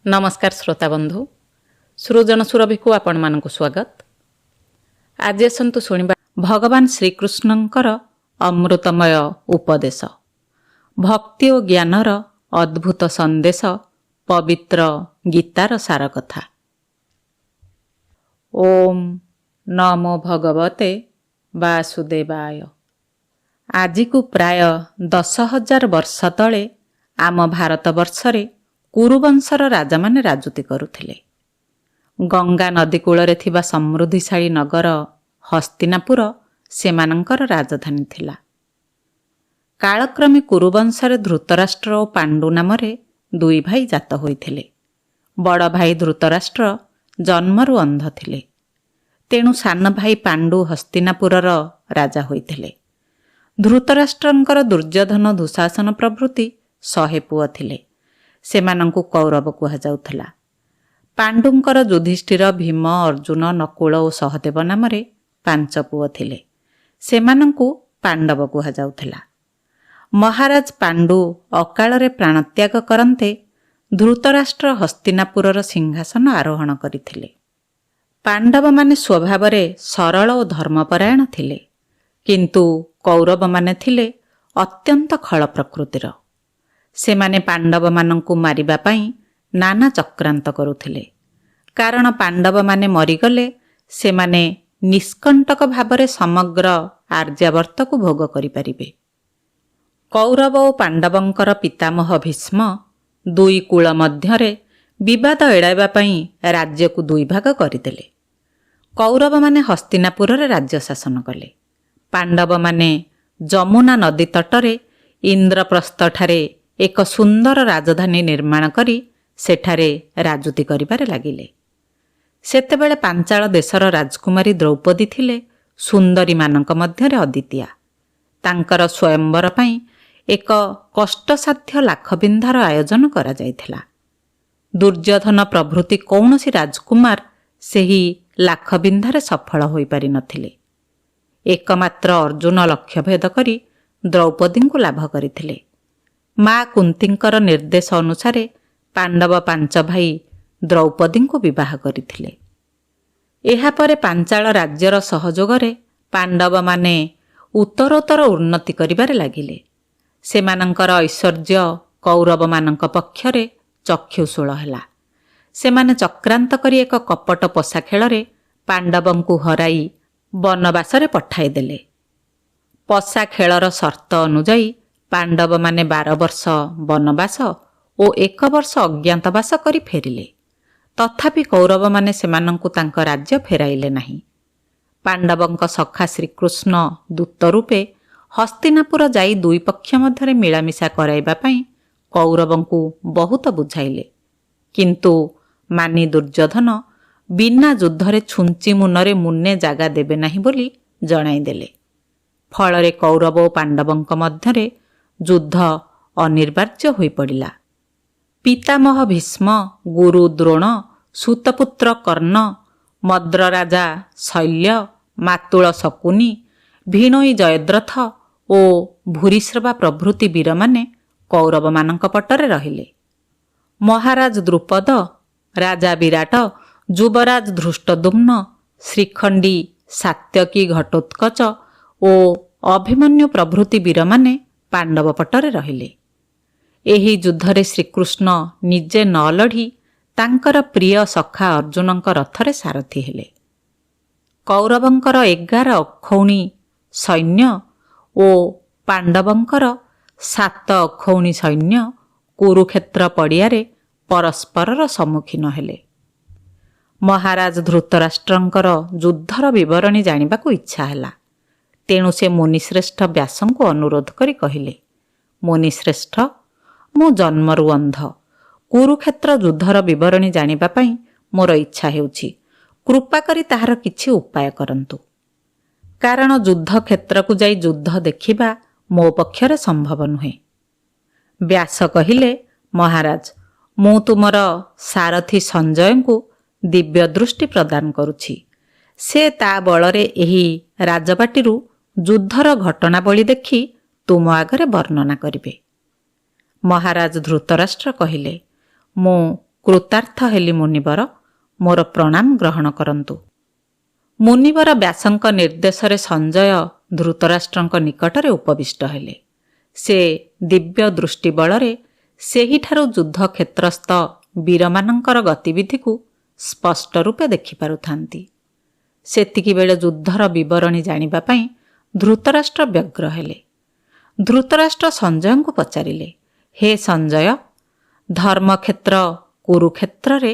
नमस्कार श्रोता बंधु सृजन सुरभि को आपण मानक स्वागत। आज आसतु शुणा भगवान श्रीकृष्णंकर अमृतमय उपदेश भक्ति और ज्ञानर अद्भुत संदेश पवित्र गीतार सार कथा। ओम नमो भगवते वासुदेवाय। आज को प्राय 10,000 वर्ष तले आम भारतवर्षरे कुरुवंशर राजा माने राजुती करुथिले। गंगा नदी कूଳରେ ଥିବା समृद्धिशाली नगर हस्तिनापुर सेमानंकर राजधानी थिला। कालक्रमे कुरुवंशरे धृतराष्ट्र और पांडु नामरे दुई भाई जात होइथिले। बड़ भाई धृतराष्ट्र जन्मरु अंध थिले, तेणु सान भाई पांडु हस्तिनापुरर राजा होइथिले। धृतराष्ट्रंकर दुर्योधन दुशासन प्रभृति 100 पुଅ थिले। सेमानंकु कौरव कुहाଯାଉଥିଲା। पांडुंकर युधिष्ठिर भीम अर्जुन नकुल और सहदेव नामरे 5 पुଅ थिले। सेमानंकु पांडव कुहाଯାଉଥିଲା। महाराज पांडु अकाଳରେ प्राणत्याग करन्ते धृतराष्ट्र हस्तिनापुरर सिंहासन आरोहण करिथिले। पांडव माने स्वभावरे सरल और धर्मपरायण थिले, किंतु कौरव माने थिले अत्यंत खल प्रकृतिर। सेमाने पांडव मानंकु मारिबा पई नाना चक्रांत करुथिले, कारण पांडव माने मरिगले सेमाने निष्कंटक भावरे समग्र आर्यावर्त को भोग करि परिबे। कौरव और पांडवंकर पितामह भीष्म दुई कूल मध्यरे विवाद एड़ाइबा पई राज्य को दुई भाग करिदेले। कौरव माने हस्तिनापुर रे राज्य शासन कले। पांडव माने जमुना नदी तटरे इंद्रप्रस्थ ठारे एक सुंदर राजधानी निर्माण करी सेठारे राजुती करिबारे लागिले। सेतेबेले पांचाल देशर राजकुमारी द्रौपदी थिले सुंदरी मानक मध्यरे अद्वितीया। तांकर स्वयंवर पई एक कष्टसाध्य लाखबिंधार आयोजन करा जायथिला। दुर्योधन प्रभृति कौनसी राजकुमार सेही लाखबिंधारे सफल होई पारि नथिले। एकमात्र अर्जुन लक्ष्यभेद करी द्रौपदींकु लाभ करिथिले। माँ कुंतींकर निर्देश अनुसारे पांडव 5 भाई द्रौपदींकु विवाह करिथिले। एहापरे पांचाल राज्यर सहयोगरे पांडव माने उत्तरोत्तर उन्नति करिबारे लागिले। सेमानंकर ऐश्वर्य कौरव मानंक पक्षरे चक्षुशूल ହେଲା। सेमाने चक्रांत करी एक कपट पशा खेଳରେ पांडवंकु हराई वनवासरे पठाई देले। पशा खेଳର शर्त अनुଯାयी पांडव माने 12 वर्ष वनवास और 1 वर्ष अज्ञातवास करी फेरिले। तथापि कौरव माने सेमानंकु तांक राज्य फेराइले नाही। पांडवंक सखा श्रीकृष्ण दूत रूपे हस्तिनापुर जाई दुई पक्ष मध्यरे मिलामिशा कराइबा पई कौरवंकु बहुत बुझाइले, किंतु मानी दुर्योधन बिना युद्धरे छुंची मुनरे मुन्ने जागा देबे नाही बोली जणाई देले। फलरे कौरव और पांडवंक मध्यरे युद्ध अनिर्वार्य होई पड़िला। पितामह भीष्म, गुरु द्रोण, सुतपुत्र कर्ण, मद्र राजा शल्य, मातुल शकुनी, भीणोई जयद्रथ और भूरिश्रवा प्रभृति वीर माने कौरव मानंक पटरे रहिले। महाराज द्रुपद, राजा विराट, युवराज धृष्टद्युम्न, श्रीखंडी, सात्यकी, घटोत्कच और अभिमन्यु प्रभृति वीर माने पांडव पटरे रहिले। एही युद्धरे श्रीकृष्ण निजे न लढ़ी तांकर प्रिय सखा अर्जुनंक रथरे सारथी हेले। कौरवंकर 11 अक्षौणी सैन्य और पांडवंकर 7 अक्षौणी सैन्य कुरुक्षेत्र पड़ियारे परस्परर सम्मुखीन हेले। महाराज धृतराष्ट्रंकर युद्धर विवरणी जानिबाकु इच्छा ହେଲା। तेणु से मुनिश्रेष्ठ व्यासंकु अनुरोध करी कहिले, मुनिश्रेष्ठ मो जन्मरु अंध, कुरुक्षेत्र युद्धर विवरणी जानिबा पई मोर इच्छा हेउछि। कृपा करी ताहार किछि उपाय करंतु, कारण युद्ध क्षेत्र को जाई युद्ध देखिबा मो पक्षरे संभव नुहे। व्यास कहिले, महाराज मु तुमर सारथी संजयंकु दिव्य दृष्टि प्रदान करुछि। से ता बलरे एही राजबाटीरु युद्धर घटनावली देखि तुम आगरे वर्णना करिबे। महाराज धृतराष्ट्र कहिले, मु କୃତାର୍ଥ ହେଲି ମୁନିବର, ମୋର ପ୍ରଣାମ ଗ୍ରହଣ କରନ୍ତୁ। ମୁନିବର ବ୍ୟାସଙ୍କ ନିର୍ଦ୍ଦେଶରେ ସଞ୍ଜୟ ଧୃତରାଷ୍ଟ୍ରଙ୍କ ନିକଟରେ ଉପବିଷ୍ଟ ହେଲେ। ସେ ଦିବ୍ୟ ଦୃଷ୍ଟି ବଳରେ ସେହିଠାରୁ ଯୁଦ୍ଧକ୍ଷେତ୍ରସ୍ଥ ବୀରମାନଙ୍କର ଗତିବିଧିକୁ ସ୍ପଷ୍ଟ ରୂପେ ଦେଖିପାରୁଥାନ୍ତି। ସେତିକିବେଳେ ଯୁଦ୍ଧର ବିବରଣୀ ଜାଣିବା ପାଇଁ ଧୃତରାଷ୍ଟ୍ର ବ୍ୟଗ୍ର ହେଲେ। ଧୃତରାଷ୍ଟ୍ର ସଞ୍ଜୟଙ୍କୁ ପଚାରିଲେ, ହେ ସଞ୍ଜୟ, ଧର୍ମକ୍ଷେତ୍ର କୁରୁକ୍ଷେତ୍ରରେ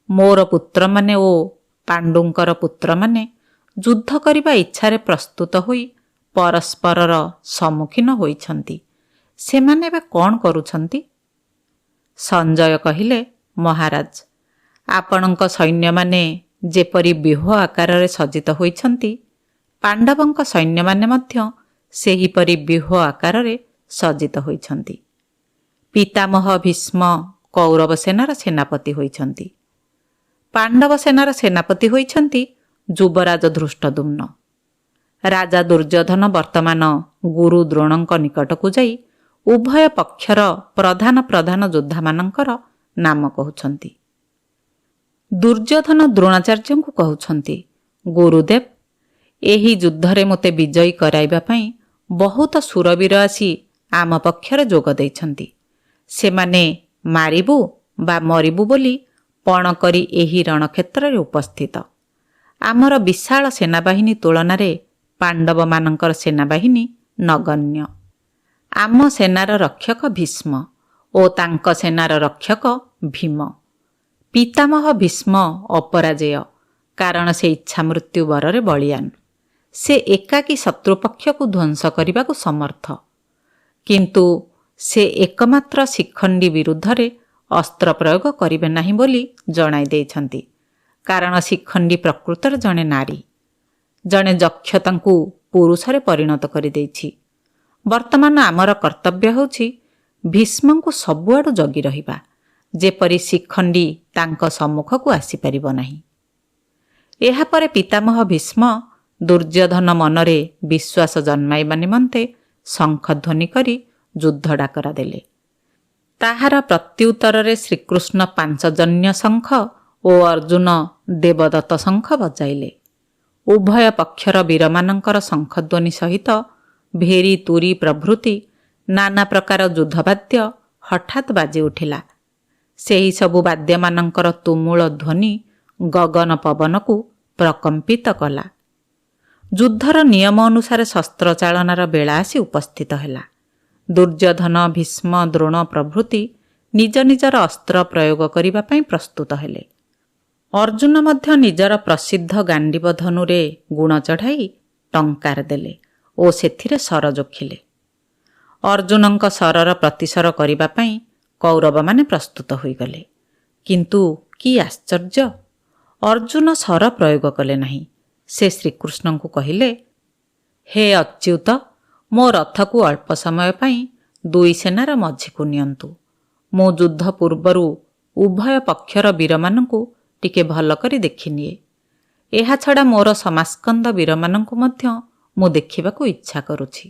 ମୋର ପୁତ୍ରମାନେ ଓ ପାଣ୍ଡୁଙ୍କର ପୁତ୍ରମାନେ ଯୁଦ୍ଧ କରିବା ଇଚ୍ଛାରେ ପ୍ରସ୍ତୁତ ହୋଇ ପରସ୍ପରର ସମ୍ମୁଖୀନ ହୋଇଛନ୍ତି। ସେମାନେ ଏବେ କ'ଣ କରୁଛନ୍ତି? ସଞ୍ଜୟ କହିଲେ, ମହାରାଜ, ଆପଣଙ୍କ ସୈନ୍ୟମାନେ ଯେପରି ବ୍ୟୁହ ଆକାରରେ ସଜ୍ଜିତ ହୋଇଛନ୍ତି, ପାଣ୍ଡବଙ୍କ ସୈନ୍ୟମାନେ ମଧ୍ୟ ସେହିପରି ବ୍ୟୁହ ଆକାରରେ ସଜ୍ଜିତ ହୋଇଛନ୍ତି। ପିତାମହ ଭୀଷ୍ମ କୌରବ ସେନାର ସେନାପତି ହୋଇଛନ୍ତି। ପାଣ୍ଡବ ସେନାର ସେନାପତି ହୋଇଛନ୍ତି ଯୁବରାଜ ଧୃଷ୍ଟଦ୍ୟୁମ୍ନ। ରାଜା ଦୁର୍ଯ୍ୟୋଧନ ବର୍ତ୍ତମାନ ଗୁରୁ ଦ୍ରୋଣଙ୍କ ନିକଟକୁ ଯାଇ ଉଭୟ ପକ୍ଷର ପ୍ରଧାନ ପ୍ରଧାନ ଯୋଦ୍ଧାମାନଙ୍କର ନାମ କହୁଛନ୍ତି। ଦୁର୍ଯ୍ୟୋଧନ ଦ୍ରୋଣାଚାର୍ଯ୍ୟଙ୍କୁ କହୁଛନ୍ତି, ଗୁରୁଦେବ, ଏହି ଯୁଦ୍ଧରେ ମୋତେ ବିଜୟୀ କରାଇବା ପାଇଁ ବହୁତ ଶୂରବୀର ଆସି ଆମ ପକ୍ଷରେ ଯୋଗ ଦେଇଛନ୍ତି। ସେମାନେ ମାରିବୁ ବା ମରିବୁ ବୋଲି ପଣ କରି ଏହି ରଣକ୍ଷେତ୍ରରେ ଉପସ୍ଥିତ। ଆମର ବିଶାଳ ସେନାବାହିନୀ ତୁଳନାରେ ପାଣ୍ଡବମାନଙ୍କର ସେନାବାହିନୀ ନଗଣ୍ୟ। ଆମ ସେନାର ରକ୍ଷକ ଭୀଷ୍ମ ଓ ତାଙ୍କ ସେନାର ରକ୍ଷକ ଭୀମ। ପିତାମହ ଭୀଷ୍ମ ଅପରାଜେୟ, କାରଣ ସେ ଇଚ୍ଛାମୃତ୍ୟୁ ବରରେ ବଳିୟାନ। ସେ ଏକାକୀ ଶତ୍ରୁପକ୍ଷକୁ ଧ୍ୱଂସ କରିବାକୁ ସମର୍ଥ। କିନ୍ତୁ ସେ ଏକମାତ୍ର ଶିଖଣ୍ଡୀ ବିରୁଦ୍ଧରେ ଅସ୍ତ୍ର ପ୍ରୟୋଗ କରିବେ ନାହିଁ ବୋଲି ଜଣାଇ ଦେଇଛନ୍ତି, କାରଣ ଶିଖଣ୍ଡୀ ପ୍ରକୃତରେ ଜଣେ ନାରୀ। ଜଣେ ଯକ୍ଷ ତାଙ୍କୁ ପୁରୁଷରେ ପରିଣତ କରିଦେଇଛି। ବର୍ତ୍ତମାନ ଆମର କର୍ତ୍ତବ୍ୟ ହେଉଛି ଭୀଷ୍ମଙ୍କୁ ସବୁଆଡ଼ୁ ଜଗି ରହିବା, ଯେପରି ଶିଖଣ୍ଡୀ ତାଙ୍କ ସମ୍ମୁଖକୁ ଆସିପାରିବ ନାହିଁ। ଏହାପରେ ପିତାମହ ଭୀଷ୍ମ ଦୁର୍ଯ୍ୟୋଧନ ମନରେ ବିଶ୍ୱାସ ଜନ୍ମାଇବା ନିମନ୍ତେ ଶଙ୍ଖଧ୍ୱନି କରି ଯୁଦ୍ଧ ଡାକରା ଦେଲେ। ତାହାର ପ୍ରତ୍ୟୁତ୍ତରରେ ଶ୍ରୀକୃଷ୍ଣ ପାଞ୍ଚଜନ୍ୟ ଶଙ୍ଖ ଓ ଅର୍ଜୁନ ଦେବଦତ୍ତ ଶଙ୍ଖ ବଜାଇଲେ। ଉଭୟ ପକ୍ଷର ବୀରମାନଙ୍କର ଶଙ୍ଖଧ୍ୱନି ସହିତ ଭେରୀ ତୁରୀ ପ୍ରଭୃତି ନାନା ପ୍ରକାର ଯୁଦ୍ଧବାଦ୍ୟ ହଠାତ୍ ବାଜି ଉଠିଲା। ସେହି ସବୁ ବାଦ୍ୟମାନଙ୍କର ତୁମୁଳ ଧ୍ୱନି ଗଗନ ପବନକୁ ପ୍ରକମ୍ପିତ କଲା। ଯୁଦ୍ଧର ନିୟମ ଅନୁସାରେ ଶସ୍ତ୍ରଚାଳନାର ବେଳା ଆସି ଉପସ୍ଥିତ ହେଲା। ଦୁର୍ଯ୍ୟୋଧନ, ଭୀଷ୍ମ, ଦ୍ରୋଣ ପ୍ରଭୃତି ନିଜ ନିଜର ଅସ୍ତ୍ର ପ୍ରୟୋଗ କରିବା ପାଇଁ ପ୍ରସ୍ତୁତ ହେଲେ। ଅର୍ଜୁନ ମଧ୍ୟ ନିଜର ପ୍ରସିଦ୍ଧ ଗାଣ୍ଡିବ ଧନୁରେ ଗୁଣ ଚଢ଼ାଇ ଟଙ୍କାର ଦେଲେ ଓ ସେଥିରେ ଶର ଯୋଖିଲେ। ଅର୍ଜୁନଙ୍କ ଶରର ପ୍ରତିଶର କରିବା ପାଇଁ କୌରବମାନେ ପ୍ରସ୍ତୁତ ହୋଇଗଲେ। କିନ୍ତୁ କି ଆଶ୍ଚର୍ଯ୍ୟ! ଅର୍ଜୁନ ଶର ପ୍ରୟୋଗ କଲେ ନାହିଁ। ସେ ଶ୍ରୀକୃଷ୍ଣଙ୍କୁ କହିଲେ, ହେ ଅଚ୍ୟୁତ, ମୋ ରଥକୁ ଅଳ୍ପ ସମୟ ପାଇଁ ଦୁଇ ସେନାର ମଝିକୁ ନିଅନ୍ତୁ। ମୁଁ ଯୁଦ୍ଧ ପୂର୍ବରୁ ଉଭୟ ପକ୍ଷର ବୀରମାନଙ୍କୁ ଟିକେ ଭଲ କରି ଦେଖିନିଏ। ଏହାଛଡ଼ା ମୋର ସମାସ୍କନ୍ଦ ବୀରମାନଙ୍କୁ ମଧ୍ୟ ମୁଁ ଦେଖିବାକୁ ଇଚ୍ଛା କରୁଛି।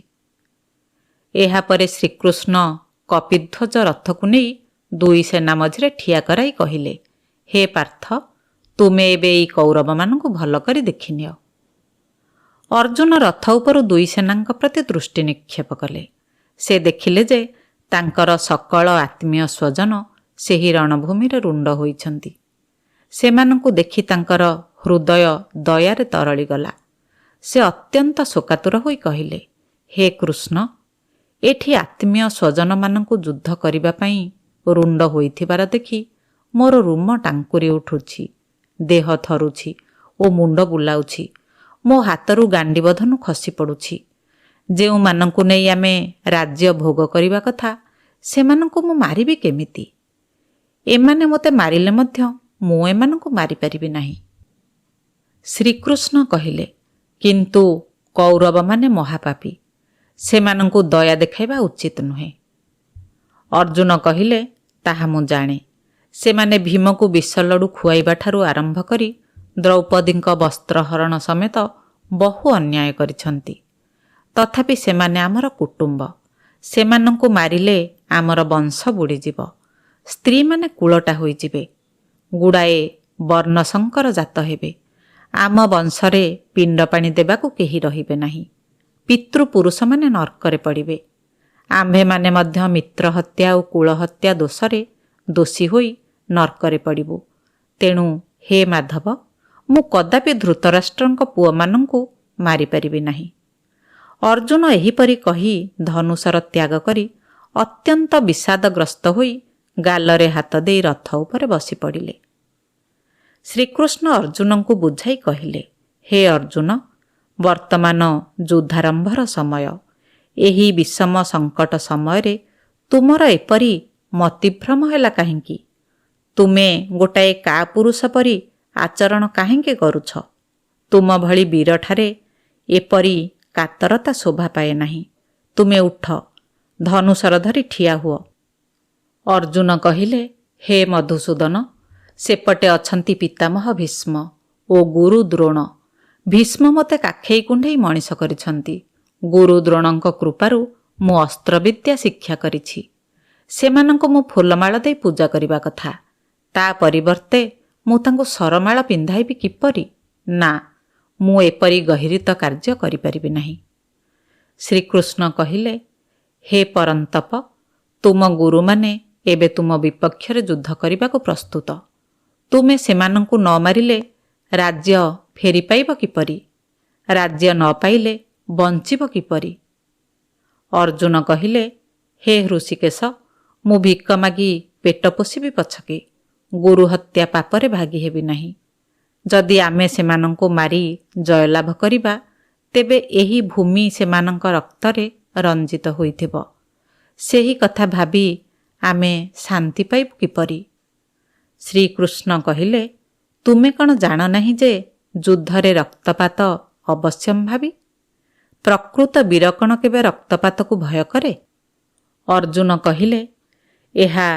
ଏହାପରେ ଶ୍ରୀକୃଷ୍ଣ କପିଧ୍ୱଜ ରଥକୁ ନେଇ ଦୁଇ ସେନା ମଝିରେ ଠିଆ କରାଇ କହିଲେ, ହେ ପାର୍ଥ, ତୁମେ ଏବେ ଏଇ କୌରବମାନଙ୍କୁ ଭଲ କରି ଦେଖିନିଅ। ଅର୍ଜୁନ ରଥ ଉପରୁ ଦୁଇ ସେନାଙ୍କ ପ୍ରତି ଦୃଷ୍ଟି ନିକ୍ଷେପ କଲେ। ସେ ଦେଖିଲେ ଯେ ତାଙ୍କର ସକଳ ଆତ୍ମୀୟ ସ୍ୱଜନ ସେହି ରଣଭୂମିରେ ରୁଣ୍ଡ ହୋଇଛନ୍ତି। ସେମାନଙ୍କୁ ଦେଖି ତାଙ୍କର ହୃଦୟ ଦୟାରେ ତରଳିଗଲା। ସେ ଅତ୍ୟନ୍ତ ଶୋକାତୁର ହୋଇ କହିଲେ, ହେ କୃଷ୍ଣ, ଏଠି ଆତ୍ମୀୟ ସ୍ୱଜନମାନଙ୍କୁ ଯୁଦ୍ଧ କରିବା ପାଇଁ ରୁଣ୍ଡ ହୋଇଥିବାର ଦେଖି ମୋର ରୁମ ଟାଙ୍କୁରି ଉଠୁଛି, ଦେହ ଥରୁଛି ଓ ମୁଣ୍ଡ ବୁଲାଉଛି। ମୋ ହାତରୁ ଗାଣ୍ଡିବ ଧନୁ ଖସି ପଡ଼ୁଛି। ଯେଉଁମାନଙ୍କୁ ନେଇ ଆମେ ରାଜ୍ୟ ଭୋଗ କରିବା କଥା, ସେମାନଙ୍କୁ ମୁଁ ମାରିବି କେମିତି? ଏମାନେ ମୋତେ ମାରିଲେ ମଧ୍ୟ ମୁଁ ଏମାନଙ୍କୁ ମାରିପାରିବି ନାହିଁ। ଶ୍ରୀକୃଷ୍ଣ କହିଲେ, କିନ୍ତୁ କୌରବମାନେ ମହାପାପୀ, ସେମାନଙ୍କୁ ଦୟା ଦେଖାଇବା ଉଚିତ ନୁହେଁ। ଅର୍ଜୁନ କହିଲେ, ତାହା ମୁଁ ଜାଣେ। ସେମାନେ ଭୀମକୁ ବିଷଲଡ଼ୁ ଖୁଆଇବା ଠାରୁ ଆରମ୍ଭ କରି ଦ୍ରୌପଦୀଙ୍କ ବସ୍ତ୍ରହରଣ ସମେତ ବହୁ ଅନ୍ୟାୟ କରିଛନ୍ତି। ତଥାପି ସେମାନେ ଆମର କୁଟୁମ୍ବ। ସେମାନଙ୍କୁ ମାରିଲେ ଆମର ବଂଶ ବୁଡ଼ିଯିବ। ସ୍ତ୍ରୀମାନେ କୁଳଟା ହୋଇଯିବେ ଗୁଡ଼ାଏ ବର୍ଣ୍ଣଶଙ୍କର ଜାତ ହେବେ। ଆମ ବଂଶରେ ପିଣ୍ଡ ପାଣି ଦେବାକୁ କେହି ରହିବେ ନାହିଁ। ପିତୃପୁରୁଷମାନେ ନର୍କରେ ପଡ଼ିବେ। ଆମ୍ଭେମାନେ ମଧ୍ୟ ମିତ୍ର ହତ୍ୟା ଓ କୁଳ ହତ୍ୟା ଦୋଷରେ ଦୋଷୀ ହୋଇ ନର୍କରେ ପଡ଼ିବୁ। ତେଣୁ ହେ ମାଧବ, ମୁଁ କଦାପି ଧୃତରାଷ୍ଟ୍ରଙ୍କ ପୁଅମାନଙ୍କୁ ମାରିପାରିବି ନାହିଁ। ଅର୍ଜୁନ ଏହିପରି କହି ଧନୁଷର ତ୍ୟାଗ କରି ଅତ୍ୟନ୍ତ ବିଷାଦଗ୍ରସ୍ତ ହୋଇ ଗାଲରେ ହାତ ଦେଇ ରଥ ଉପରେ ବସି ପଡ଼ିଲେ। ଶ୍ରୀକୃଷ୍ଣ ଅର୍ଜୁନଙ୍କୁ ବୁଝାଇ କହିଲେ, ହେ ଅର୍ଜୁନ, ବର୍ତ୍ତମାନ ଯୁଦ୍ଧାରମ୍ଭର ସମୟ। ଏହି ବିଷମ ସଙ୍କଟ ସମୟରେ ତୁମର ଏପରି ମତିଭ୍ରମ ହେଲା କାହିଁକି? ତୁମେ ଗୋଟାଏ କାପୁରୁଷ ପରି ଆଚରଣ କାହିଁକି କରୁଛ? ତୁମ ଭଳି ବୀରଠାରେ ଏପରି କାତରତା ଶୋଭା ପାଏ ନାହିଁ। ତୁମେ ଉଠ, ଧନୁଶର ଧରି ଠିଆ ହୁଅ। ଅର୍ଜୁନ କହିଲେ, ହେ ମଧୁସୂଦନ, ସେପଟେ ଅଛନ୍ତି ପିତାମହ ଭୀଷ୍ମ ଓ ଗୁରୁ ଦ୍ରୋଣ। ଭୀଷ୍ମ ମୋତେ କାଖେଇ କୁଣ୍ଢେଇ ମଣିଷ କରିଛନ୍ତି। ଗୁରୁ ଦ୍ରୋଣଙ୍କ କୃପାରୁ ମୁଁ ଅସ୍ତ୍ରବିଦ୍ୟା ଶିକ୍ଷା କରିଛି। ସେମାନଙ୍କୁ ମୁଁ ଫୁଲମାଳ ଦେଇ ପୂଜା କରିବା କଥା। ତା ପରିବର୍ତ୍ତେ ମୁଁ ତାଙ୍କୁ ସରମାଳ ପିନ୍ଧାଇବି କିପରି? ନା, ମୁଁ ଏପରି ଗହୀରିତ କାର୍ଯ୍ୟ କରିପାରିବି ନାହିଁ। ଶ୍ରୀକୃଷ୍ଣ କହିଲେ, ହେ ପରନ୍ତପ, ତୁମ ଗୁରୁମାନେ ଏବେ ତୁମ ବିପକ୍ଷରେ ଯୁଦ୍ଧ କରିବାକୁ ପ୍ରସ୍ତୁତ। ତୁମେ ସେମାନଙ୍କୁ ନ ମାରିଲେ ରାଜ୍ୟ ଫେରି ପାଇବ କିପରି? ରାଜ୍ୟ ନ ପାଇଲେ ବଞ୍ଚିବ କିପରି? ଅର୍ଜୁନ କହିଲେ, ହେ ହୃଷିକେଶ, ମୁଁ ଭିକ ମାଗି ପେଟ ପୋଷିବି ପଛକେ ଗୁରୁ ହତ୍ୟା ପାପରେ ଭାଗି ହେବି ନାହିଁ। ଯଦି ଆମେ ସେମାନଙ୍କୁ ମାରି ଜୟଲାଭ କରିବା, ତେବେ ଏହି ଭୂମି ସେମାନଙ୍କ ରକ୍ତରେ ରଞ୍ଜିତ ହୋଇଥିବ। ସେହି କଥା ଭାବି ଆମେ ଶାନ୍ତି ପାଇବୁ କିପରି? ଶ୍ରୀକୃଷ୍ଣ କହିଲେ, ତୁମେ କ'ଣ ଜାଣ ନାହିଁ ଯେ ଯୁଦ୍ଧରେ ରକ୍ତପାତ ଅବଶ୍ୟମ୍ଭାବୀ? ପ୍ରକୃତ ବୀର କ'ଣ କେବେ ରକ୍ତପାତକୁ ଭୟ କରେ? ଅର୍ଜୁନ କହିଲେ, ଏହା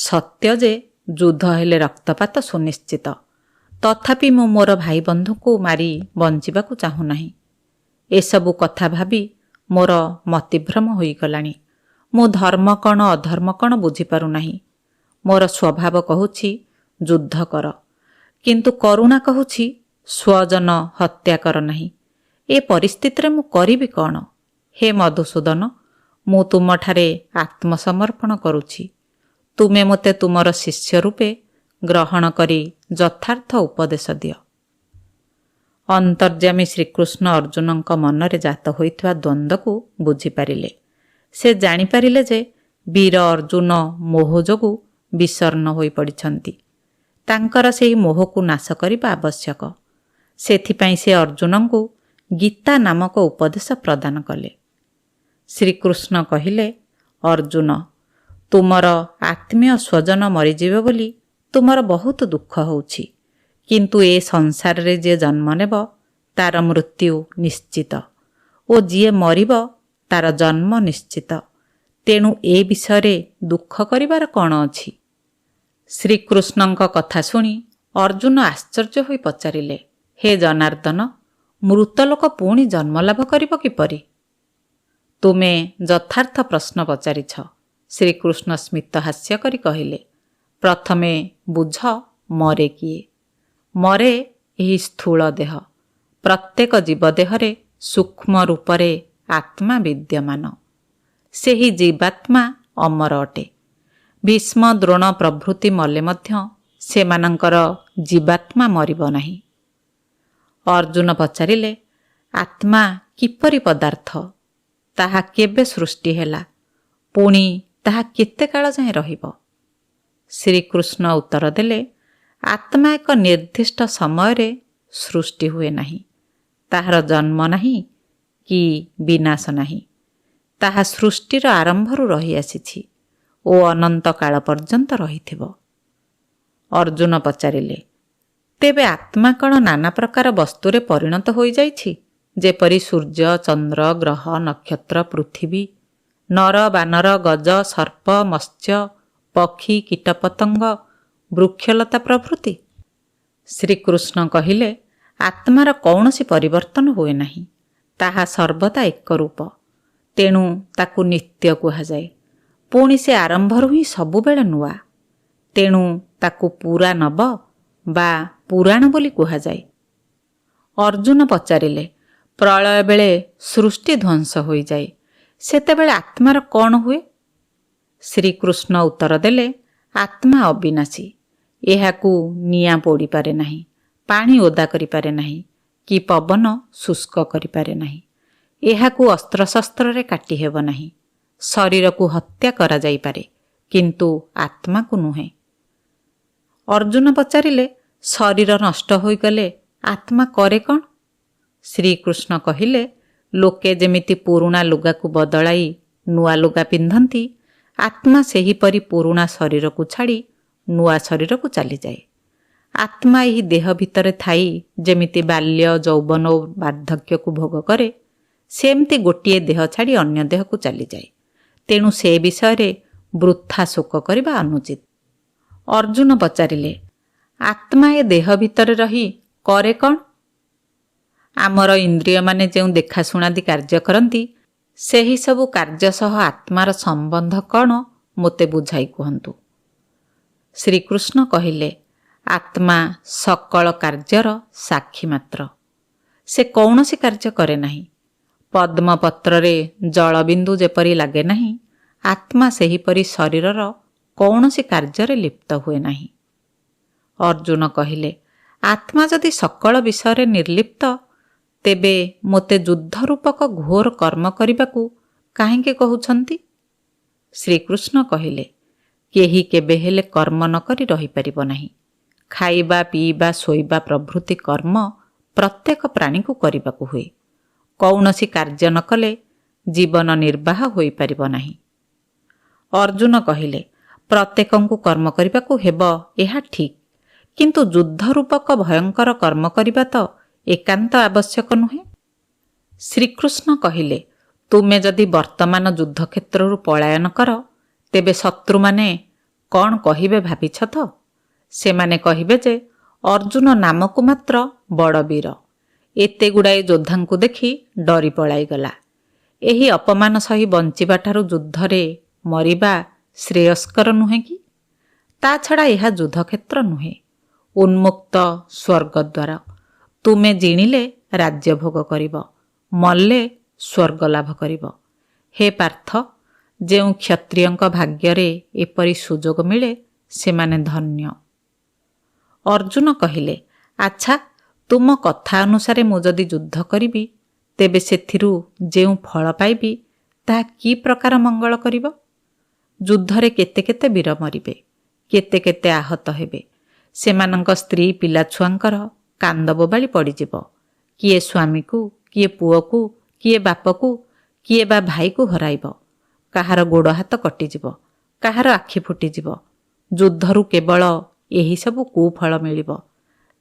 ସତ୍ୟ ଯେ ଯୁଦ୍ଧ ହେଲେ ରକ୍ତପାତ ସୁନିଶ୍ଚିତ। ତଥାପି ମୁଁ ମୋର ଭାଇ ବନ୍ଧୁଙ୍କୁ ମାରି ବଞ୍ଚିବାକୁ ଚାହୁଁନାହିଁ। ଏସବୁ କଥା ଭାବି ମୋର ମତିଭ୍ରମ ହୋଇଗଲାଣି। ମୁଁ ଧର୍ମ କ'ଣ ଅଧର୍ମ କ'ଣ ବୁଝିପାରୁନାହିଁ। ମୋର ସ୍ୱଭାବ କହୁଛି ଯୁଦ୍ଧ କର, କିନ୍ତୁ କରୁଣା କହୁଛି ସ୍ୱଜନ ହତ୍ୟା କର ନାହିଁ। ଏ ପରିସ୍ଥିତିରେ ମୁଁ କରିବି କ'ଣ? ହେ ମଧୁସୂଦନ, ମୁଁ ତୁମଠାରେ ଆତ୍ମସମର୍ପଣ କରୁଛି। ତୁମେ ମୋତେ ତୁମର ଶିଷ୍ୟ ରୂପେ ଗ୍ରହଣ କରି ଯଥାର୍ଥ ଉପଦେଶ ଦିଅ। ଅନ୍ତର୍ଯ୍ୟାମୀ ଶ୍ରୀକୃଷ୍ଣ ଅର୍ଜୁନଙ୍କ ମନରେ ଜାତ ହୋଇଥିବା ଦ୍ୱନ୍ଦ୍ୱକୁ ବୁଝିପାରିଲେ। ସେ ଜାଣିପାରିଲେ ଯେ ବୀର ଅର୍ଜୁନ ମୋହ ଯୋଗୁଁ ବିଷର୍ଣ୍ଣ ହୋଇପଡ଼ିଛନ୍ତି। ତାଙ୍କର ସେହି ମୋହକୁ ନାଶ କରିବା ଆବଶ୍ୟକ। ସେଥିପାଇଁ ସେ ଅର୍ଜୁନଙ୍କୁ ଗୀତା ନାମକ ଉପଦେଶ ପ୍ରଦାନ କଲେ। ଶ୍ରୀକୃଷ୍ଣ କହିଲେ, ଅର୍ଜୁନ, ତୁମର ଆତ୍ମୀୟ ସ୍ୱଜନ ମରିଯିବେ ବୋଲି ତୁମର ବହୁତ ଦୁଃଖ ହେଉଛି। କିନ୍ତୁ ଏ ସଂସାରରେ ଯିଏ ଜନ୍ମ ନେବ ତାର ମୃତ୍ୟୁ ନିଶ୍ଚିତ ଓ ଯିଏ ମରିବ ତାର ଜନ୍ମ ନିଶ୍ଚିତ। ତେଣୁ ଏ ବିଷୟରେ ଦୁଃଖ କରିବାର କ'ଣ ଅଛି? ଶ୍ରୀକୃଷ୍ଣଙ୍କ କଥା ଶୁଣି ଅର୍ଜୁନ ଆଶ୍ଚର୍ଯ୍ୟ ହୋଇ ପଚାରିଲେ, ହେ ଜନାର୍ଦ୍ଦନ, ମୃତଲୋକ ପୁଣି ଜନ୍ମଲାଭ କରିବ କିପରି? ତୁମେ ଯଥାର୍ଥ ପ୍ରଶ୍ନ ପଚାରିଛ। ଶ୍ରୀକୃଷ୍ଣ ସ୍ମିତ ହାସ୍ୟ କରି କହିଲେ, ପ୍ରଥମେ ବୁଝ ମରେ କିଏ? ମରେ ଏହି ସ୍ଥୂଳ ଦେହ। ପ୍ରତ୍ୟେକ ଜୀବଦେହରେ ସୂକ୍ଷ୍ମ ରୂପରେ ଆତ୍ମା ବିଦ୍ୟମାନ। ସେହି ଜୀବାତ୍ମା ଅମର ଅଟେ। ଭୀଷ୍ମ ଦ୍ରୋଣ ପ୍ରଭୃତି ମଲେ ମଧ୍ୟ ସେମାନଙ୍କର ଜୀବାତ୍ମା ମରିବ ନାହିଁ। ଅର୍ଜୁନ ପଚାରିଲେ, ଆତ୍ମା କିପରି ପଦାର୍ଥ? ତାହା କେବେ ସୃଷ୍ଟି ହେଲା? ପୁଣି ତାହା କେତେ କାଳ ଯାଏଁ ରହିବ? ଶ୍ରୀକୃଷ୍ଣ ଉତ୍ତର ଦେଲେ, ଆତ୍ମା ଏକ ନିର୍ଦ୍ଦିଷ୍ଟ ସମୟରେ ସୃଷ୍ଟି ହୁଏ ନାହିଁ। ତାହାର ଜନ୍ମ ନାହିଁ କି ବିନାଶ ନାହିଁ। ତାହା ସୃଷ୍ଟିର ଆରମ୍ଭରୁ ରହିଆସିଛି ଓ ଅନନ୍ତ କାଳ ପର୍ଯ୍ୟନ୍ତ ରହିଥିବ। ଅର୍ଜୁନ ପଚାରିଲେ, ତେବେ ଆତ୍ମା କ'ଣ ନାନା ପ୍ରକାର ବସ୍ତୁରେ ପରିଣତ ହୋଇଯାଇଛି? ଯେପରି ସୂର୍ଯ୍ୟ, ଚନ୍ଦ୍ର, ଗ୍ରହ, ନକ୍ଷତ୍ର, ପୃଥିବୀ, ନର, ବାନର, ଗଜ, ସର୍ପ, ମତ୍ସ୍ୟ, ପକ୍ଷୀ, କୀଟପତଙ୍ଗ, ବୃକ୍ଷଲତା ପ୍ରଭୃତି। ଶ୍ରୀକୃଷ୍ଣ କହିଲେ, ଆତ୍ମାର କୌଣସି ପରିବର୍ତ୍ତନ ହୁଏ ନାହିଁ। ତାହା ସର୍ବଦା ଏକରୂପ। ତେଣୁ ତାକୁ ନିତ୍ୟ କୁହାଯାଏ। ପୁଣି ସେ ଆରମ୍ଭରୁ ହିଁ ସବୁବେଳେ ନୂଆ। ତେଣୁ ତାକୁ ପୁରା ନବ ବା ପୁରାଣ ବୋଲି କୁହାଯାଏ। ଅର୍ଜୁନ ପଚାରିଲେ, ପ୍ରଳୟ ବେଳେ ସୃଷ୍ଟି ଧ୍ୱଂସ ହୋଇଯାଏ, ସେତେବେଳେ ଆତ୍ମାର କ'ଣ ହୁଏ? ଶ୍ରୀକୃଷ୍ଣ ଉତ୍ତର ଦେଲେ, ଆତ୍ମା ଅବିନାଶୀ। ଏହାକୁ ନିଆଁ ପୋଡ଼ିପାରେ ନାହିଁ, ପାଣି ଓଦା କରିପାରେ ନାହିଁ, କି ପବନ ଶୁଷ୍କ କରିପାରେ ନାହିଁ। ଏହାକୁ ଅସ୍ତ୍ରଶସ୍ତ୍ରରେ କାଟି ହେବ ନାହିଁ। ଶରୀରକୁ ହତ୍ୟା କରାଯାଇପାରେ, କିନ୍ତୁ ଆତ୍ମାକୁ ନୁହେଁ। ଅର୍ଜୁନ ପଚାରିଲେ, ଶରୀର ନଷ୍ଟ ହୋଇଗଲେ ଆତ୍ମା କରେ କ'ଣ? ଶ୍ରୀକୃଷ୍ଣ କହିଲେ, ଲୋକେ ଯେମିତି ପୁରୁଣା ଲୁଗାକୁ ବଦଳାଇ ନୂଆ ଲୁଗା ପିନ୍ଧନ୍ତି, ଆତ୍ମା ସେହିପରି ପୁରୁଣା ଶରୀରକୁ ଛାଡ଼ି ନୂଆ ଶରୀରକୁ ଚାଲିଯାଏ। ଆତ୍ମା ଏହି ଦେହ ଭିତରେ ଥାଇ ଯେମିତି ବାଲ୍ୟ, ଯୌବନ ଓ ବାର୍ଦ୍ଧକ୍ୟକୁ ଭୋଗ କରେ, ସେମିତି ଗୋଟିଏ ଦେହ ଛାଡ଼ି ଅନ୍ୟ ଦେହକୁ ଚାଲିଯାଏ। ତେଣୁ ସେ ବିଷୟରେ ବୃଥା ଶୋକ କରିବା ଅନୁଚିତ। ଅର୍ଜୁନ ପଚାରିଲେ, ଆତ୍ମା ଏ ଦେହ ଭିତରେ ରହି କରେ କ'ଣ? ଆମର ଇନ୍ଦ୍ରିୟମାନେ ଯେଉଁ ଦେଖାଶୁଣାଦି କାର୍ଯ୍ୟ କରନ୍ତି, ସେହି ସବୁ କାର୍ଯ୍ୟ ସହ ଆତ୍ମାର ସମ୍ବନ୍ଧ କ'ଣ ମୋତେ ବୁଝାଇ କୁହନ୍ତୁ। ଶ୍ରୀକୃଷ୍ଣ କହିଲେ, ଆତ୍ମା ସକଳ କାର୍ଯ୍ୟର ସାକ୍ଷୀ ମାତ୍ର। ସେ କୌଣସି କାର୍ଯ୍ୟ କରେ ନାହିଁ। ପଦ୍ମପତ୍ରରେ ଜଳବିନ୍ଦୁ ଯେପରି ଲାଗେ ନାହିଁ, ଆତ୍ମା ସେହିପରି ଶରୀରର କୌଣସି କାର୍ଯ୍ୟରେ ଲିପ୍ତ ହୁଏ ନାହିଁ। ଅର୍ଜୁନ କହିଲେ, ଆତ୍ମା ଯଦି ସକଳ ବିଷୟରେ ନିର୍ଲିପ୍ତ, ତେବେ ମୋତେ ଯୁଦ୍ଧ ରୂପକ ଘୋର କର୍ମ କରିବାକୁ କାହିଁକି କହୁଛନ୍ତି? ଶ୍ରୀକୃଷ୍ଣ କହିଲେ, କେହି କେବେ ହେଲେ କର୍ମ ନ କରି ରହିପାରିବ ନାହିଁ। ଖାଇବା, ପିଇବା, ଶୋଇବା ପ୍ରଭୃତି କର୍ମ ପ୍ରତ୍ୟେକ ପ୍ରାଣୀକୁ କରିବାକୁ ହୁଏ। କୌଣସି କାର୍ଯ୍ୟ ନ କଲେ ଜୀବନ ନିର୍ବାହ ହୋଇପାରିବ ନାହିଁ। ଅର୍ଜୁନ କହିଲେ, ପ୍ରତ୍ୟେକଙ୍କୁ କର୍ମ କରିବାକୁ ହେବ, ଏହା ଠିକ୍, କିନ୍ତୁ ଯୁଦ୍ଧ ରୂପକ ଭୟଙ୍କର କର୍ମ କରିବା ତ ଏକାନ୍ତ ଆବଶ୍ୟକ ନୁହେଁ। ଶ୍ରୀକୃଷ୍ଣ କହିଲେ, ତୁମେ ଯଦି ବର୍ତ୍ତମାନ ଯୁଦ୍ଧକ୍ଷେତ୍ରରୁ ପଳାୟନ କର, ତେବେ ଶତ୍ରୁମାନେ କ'ଣ କହିବେ ଭାବିଛ ତ? ସେମାନେ କହିବେ ଯେ, ଅର୍ଜୁନ ନାମକୁ ମାତ୍ର ବଡ଼ ବୀର, ଏତେ ଗୁଡ଼ାଏ ଯୋଦ୍ଧାଙ୍କୁ ଦେଖି ଡରି ପଳାଇଗଲା। ଏହି ଅପମାନ ସହି ବଞ୍ଚିବାଠାରୁ ଯୁଦ୍ଧରେ ମରିବା ଶ୍ରେୟସ୍କର ନୁହେଁ କି? ତା ଛଡ଼ା ଏହା ଯୁଦ୍ଧକ୍ଷେତ୍ର ନୁହେଁ, ଉନ୍ମୁକ୍ତ ସ୍ୱର୍ଗଦ୍ୱାର। ତୁମେ ଜିଣିଲେ ରାଜ୍ୟ ଭୋଗ କରିବ, ମଲେ ସ୍ୱର୍ଗ ଲାଭ କରିବ। ହେ ପାର୍ଥ, ଯେଉଁ କ୍ଷତ୍ରିୟଙ୍କ ଭାଗ୍ୟରେ ଏପରି ସୁଯୋଗ ମିଳେ, ସେମାନେ ଧନ୍ୟ। ଅର୍ଜୁନ କହିଲେ, ଆଚ୍ଛା, ତୁମ କଥା ଅନୁସାରେ ମୁଁ ଯଦି ଯୁଦ୍ଧ କରିବି, ତେବେ ସେଥିରୁ ଯେଉଁ ଫଳ ପାଇବି, ତାହା କି ପ୍ରକାର ମଙ୍ଗଳ କରିବ? ଯୁଦ୍ଧରେ କେତେ କେତେ ବୀର ମରିବେ, କେତେ କେତେ ଆହତ ହେବେ। ସେମାନଙ୍କ ସ୍ତ୍ରୀ ପିଲାଛୁଆଙ୍କର କାନ୍ଦ ବୋବାଳି ପଡ଼ିଯିବ। କିଏ ସ୍ୱାମୀକୁ, କିଏ ପୁଅକୁ, କିଏ ବାପକୁ, କିଏ ବା ଭାଇକୁ ହରାଇବ। କାହାର ଗୋଡ଼ ହାତ କଟିଯିବ, କାହାର ଆଖି ଫୁଟିଯିବ। ଯୁଦ୍ଧରୁ କେବଳ ଏହିସବୁ କୁଫଳ ମିଳିବ,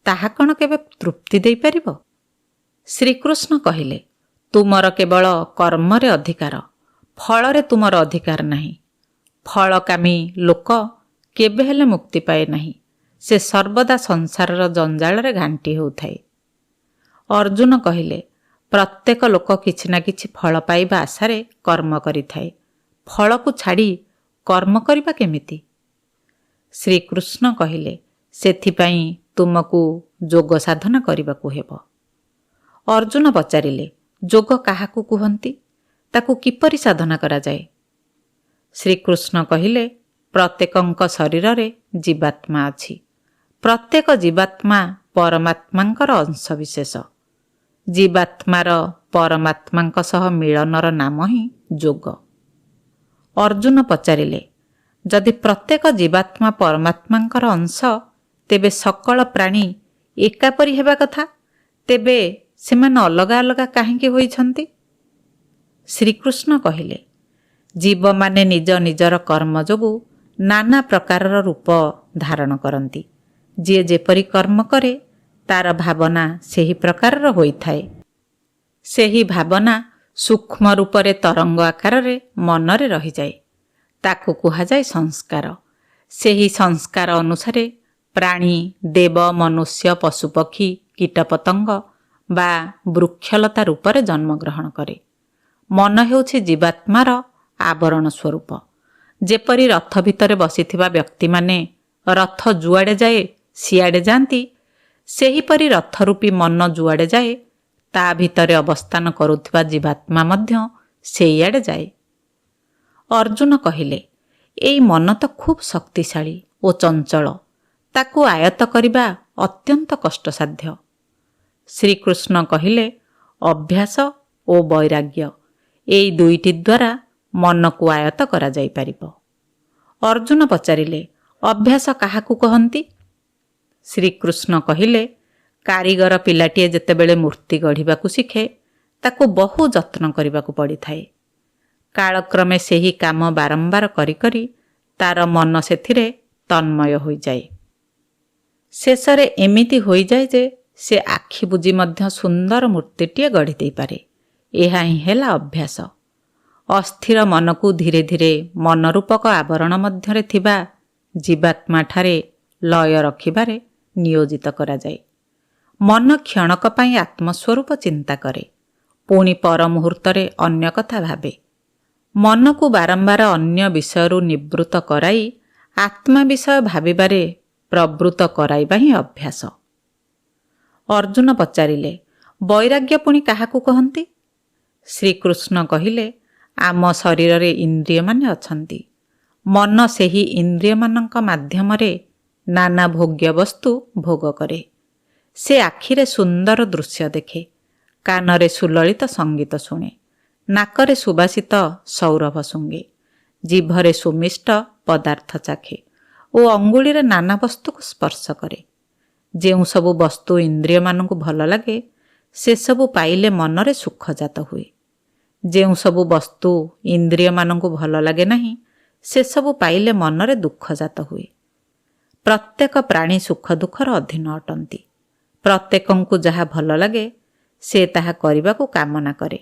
ତାହା କ'ଣ କେବେ ତୃପ୍ତି ଦେଇପାରିବ? ଶ୍ରୀକୃଷ୍ଣ କହିଲେ, ତୁମର କେବଳ କର୍ମରେ ଅଧିକାର, ଫଳରେ ତୁମର ଅଧିକାର ନାହିଁ। ଫଳକାମୀ ଲୋକ କେବେ ହେଲେ ମୁକ୍ତି ପାଏ ନାହିଁ। ସେ ସର୍ବଦା ସଂସାରର ଜଞ୍ଜାଳରେ ଘାଣ୍ଟି ହେଉଥାଏ। ଅର୍ଜୁନ କହିଲେ, ପ୍ରତ୍ୟେକ ଲୋକ କିଛି ନା କିଛି ଫଳ ପାଇବା ଆଶାରେ କର୍ମ କରିଥାଏ। ଫଳକୁ ଛାଡ଼ି କର୍ମ କରିବା କେମିତି? ଶ୍ରୀକୃଷ୍ଣ କହିଲେ, ସେଥିପାଇଁ ତୁମକୁ ଯୋଗ ସାଧନା କରିବାକୁ ହେବ। ଅର୍ଜୁନ ପଚାରିଲେ, ଯୋଗ କାହାକୁ କୁହନ୍ତି? ତାକୁ କିପରି ସାଧନା କରାଯାଏ? ଶ୍ରୀକୃଷ୍ଣ କହିଲେ, ପ୍ରତ୍ୟେକଙ୍କ ଶରୀରରେ ଜୀବାତ୍ମା ଅଛି। ପ୍ରତ୍ୟେକ ଜୀବାତ୍ମା ପରମାତ୍ମାଙ୍କର ଅଂଶବିଶେଷ। ଜୀବାତ୍ମାର ପରମାତ୍ମାଙ୍କ ସହ ମିଳନର ନାମ ହିଁ ଯୋଗ। ଅର୍ଜୁନ ପଚାରିଲେ, ଯଦି ପ୍ରତ୍ୟେକ ଜୀବାତ୍ମା ପରମାତ୍ମାଙ୍କର ଅଂଶ, ତେବେ ସକଳ ପ୍ରାଣୀ ଏକାପରି ହେବା କଥା, ତେବେ ସେମାନେ ଅଲଗା ଅଲଗା କାହିଁକି ହୋଇଛନ୍ତି? ଶ୍ରୀକୃଷ୍ଣ କହିଲେ, ଜୀବମାନେ ନିଜ ନିଜର କର୍ମ ଯୋଗୁଁ ନାନା ପ୍ରକାରର ରୂପ ଧାରଣ କରନ୍ତି। ଯିଏ ଯେପରି କର୍ମ କରେ, ତାର ଭାବନା ସେହି ପ୍ରକାରର ହୋଇଥାଏ। ସେହି ଭାବନା ସୂକ୍ଷ୍ମ ରୂପରେ ତରଙ୍ଗ ଆକାରରେ ମନରେ ରହିଯାଏ। ତାକୁ କୁହାଯାଏ ସଂସ୍କାର। ସେହି ସଂସ୍କାର ଅନୁସାରେ ପ୍ରାଣୀ, ଦେବ, ମନୁଷ୍ୟ, ପଶୁପକ୍ଷୀ, କୀଟପତଙ୍ଗ ବା ବୃକ୍ଷଲତା ରୂପରେ ଜନ୍ମଗ୍ରହଣ କରେ। ମନ ହେଉଛି ଜୀବାତ୍ମାର ଆବରଣ ସ୍ୱରୂପ। ଯେପରି ରଥ ଭିତରେ ବସିଥିବା ବ୍ୟକ୍ତିମାନେ ରଥ ଯୁଆଡ଼େ ଯାଏ ସିଆଡ଼େ ଯାଆନ୍ତି, ସେହିପରି ରଥରୂପୀ ମନ ଯୁଆଡ଼େ ଯାଏ ତା ଭିତରେ ଅବସ୍ଥାନ କରୁଥିବା ଜୀବାତ୍ମା ମଧ୍ୟ ସେଇଆଡ଼େ ଯାଏ। ଅର୍ଜୁନ କହିଲେ, ଏଇ ମନ ତ ଖୁବ୍ ଶକ୍ତିଶାଳୀ ଓ ଚଞ୍ଚଳ, ତାକୁ ଆୟତ୍ତ କରିବା ଅତ୍ୟନ୍ତ କଷ୍ଟସାଧ୍ୟ। ଶ୍ରୀକୃଷ୍ଣ କହିଲେ, ଅଭ୍ୟାସ ଓ ବୈରାଗ୍ୟ ଏଇ ଦୁଇଟି ଦ୍ୱାରା ମନକୁ ଆୟତ୍ତ କରାଯାଇପାରିବ। ଅର୍ଜୁନ ପଚାରିଲେ, ଅଭ୍ୟାସ କାହାକୁ କହନ୍ତି? ଶ୍ରୀକୃଷ୍ଣ କହିଲେ, କାରିଗର ପିଲାଟିଏ ଯେତେବେଳେ ମୂର୍ତ୍ତି ଗଢ଼ିବାକୁ ଶିଖେ ତାକୁ ବହୁ ଯତ୍ନ କରିବାକୁ ପଡ଼ିଥାଏ। କାଳକ୍ରମେ ସେହି କାମ ବାରମ୍ବାର କରି କରି ତାର ମନ ସେଥିରେ ତନ୍ମୟ ହୋଇଯାଏ। ଶେଷରେ ଏମିତି ହୋଇଯାଏ ଯେ ସେ ଆଖି ବୁଜି ମଧ୍ୟ ସୁନ୍ଦର ମୂର୍ତ୍ତିଟିଏ ଗଢ଼ି ଦେଇପାରେ। ଏହା ହିଁ ହେଲା ଅଭ୍ୟାସ। ଅସ୍ଥିର ମନକୁ ଧୀରେ ଧୀରେ ମନରୂପକ ଆବରଣ ମଧ୍ୟରେ ଥିବା ଜୀବାତ୍ମାଠାରେ ଲୟ ରଖିବାରେ ନିୟୋଜିତ କରାଯାଏ। ମନ କ୍ଷଣକ ପାଇଁ ଆତ୍ମସ୍ୱରୂପ ଚିନ୍ତା କରେ, ପୁଣି ପର ମୁହୂର୍ତ୍ତରେ ଅନ୍ୟ କଥା ଭାବେ। ମନକୁ ବାରମ୍ବାର ଅନ୍ୟ ବିଷୟରୁ ନିବୃତ୍ତ କରାଇ ଆତ୍ମା ବିଷୟ ଭାବିବାରେ ପ୍ରବୃତ୍ତ କରାଇବା ହିଁ ଅଭ୍ୟାସ। ଅର୍ଜୁନ ପଚାରିଲେ, ବୈରାଗ୍ୟ ପୁଣି କାହାକୁ କହନ୍ତି? ଶ୍ରୀକୃଷ୍ଣ କହିଲେ, ଆମ ଶରୀରରେ ଇନ୍ଦ୍ରିୟମାନେ ଅଛନ୍ତି। ମନ ସେହି ଇନ୍ଦ୍ରିୟମାନଙ୍କ ମାଧ୍ୟମରେ ନାନା ଭୋଗ୍ୟ ବସ୍ତୁ ଭୋଗ କରେ। ସେ ଆଖିରେ ସୁନ୍ଦର ଦୃଶ୍ୟ ଦେଖେ, କାନରେ ସୁଲଳିତ ସଙ୍ଗୀତ ଶୁଣେ, ନାକରେ ସୁବାସିତ ସୌରଭ ଶୁଙ୍ଗେ, ଜିଭରେ ସୁମିଷ୍ଟ ପଦାର୍ଥ ଚାଖେ ଓ ଅଙ୍ଗୁଳିରେ ନାନା ବସ୍ତୁକୁ ସ୍ପର୍ଶ କରେ। ଯେଉଁ ସବୁ ବସ୍ତୁ ଇନ୍ଦ୍ରିୟମାନଙ୍କୁ ଭଲ ଲାଗେ ସେସବୁ ପାଇଲେ ମନରେ ସୁଖଜାତ ହୁଏ। ଯେଉଁ ସବୁ ବସ୍ତୁ ଇନ୍ଦ୍ରିୟମାନଙ୍କୁ ଭଲ ଲାଗେ ନାହିଁ ସେସବୁ ପାଇଲେ ମନରେ ଦୁଃଖଜାତ ହୁଏ। ପ୍ରତ୍ୟେକ ପ୍ରାଣୀ ସୁଖ ଦୁଃଖର ଅଧୀନ ଅଟନ୍ତି। ପ୍ରତ୍ୟେକଙ୍କୁ ଯାହା ଭଲ ଲାଗେ ସେ ତାହା କରିବାକୁ କାମନା କରେ।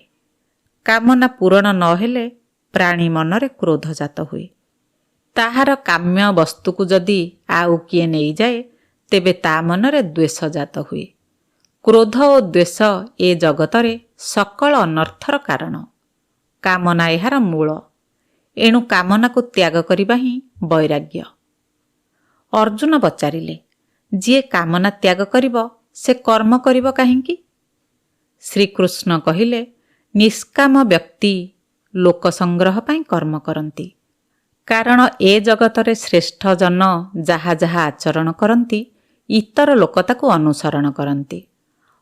କାମନା ପୂରଣ ନ ହେଲେ ପ୍ରାଣୀ ମନରେ କ୍ରୋଧଜାତ ହୁଏ। ତାହାର କାମ୍ୟ ବସ୍ତୁକୁ ଯଦି ଆଉ କିଏ ନେଇଯାଏ ତେବେ ତା ମନରେ ଦ୍ୱେଷଜାତ ହୁଏ। କ୍ରୋଧ ଓ ଦ୍ୱେଷ ଏ ଜଗତରେ ସକଳ ଅନର୍ଥର କାରଣ। କାମନା ଏହାର ମୂଳ। ଏଣୁ କାମନାକୁ ତ୍ୟାଗ କରିବା ହିଁ ବୈରାଗ୍ୟ। ଅର୍ଜୁନ ପଚାରିଲେ, ଯିଏ କାମନା ତ୍ୟାଗ କରିବ ସେ କର୍ମ କରିବ କାହିଁକି? ଶ୍ରୀକୃଷ୍ଣ କହିଲେ, ନିଷ୍କାମ ବ୍ୟକ୍ତି ଲୋକ ସଂଗ୍ରହ ପାଇଁ କର୍ମ କରନ୍ତି। କାରଣ ଏ ଜଗତରେ ଶ୍ରେଷ୍ଠ ଜନ ଯାହା ଯାହା ଆଚରଣ କରନ୍ତି ଇତର ଲୋକ ତାକୁ ଅନୁସରଣ କରନ୍ତି।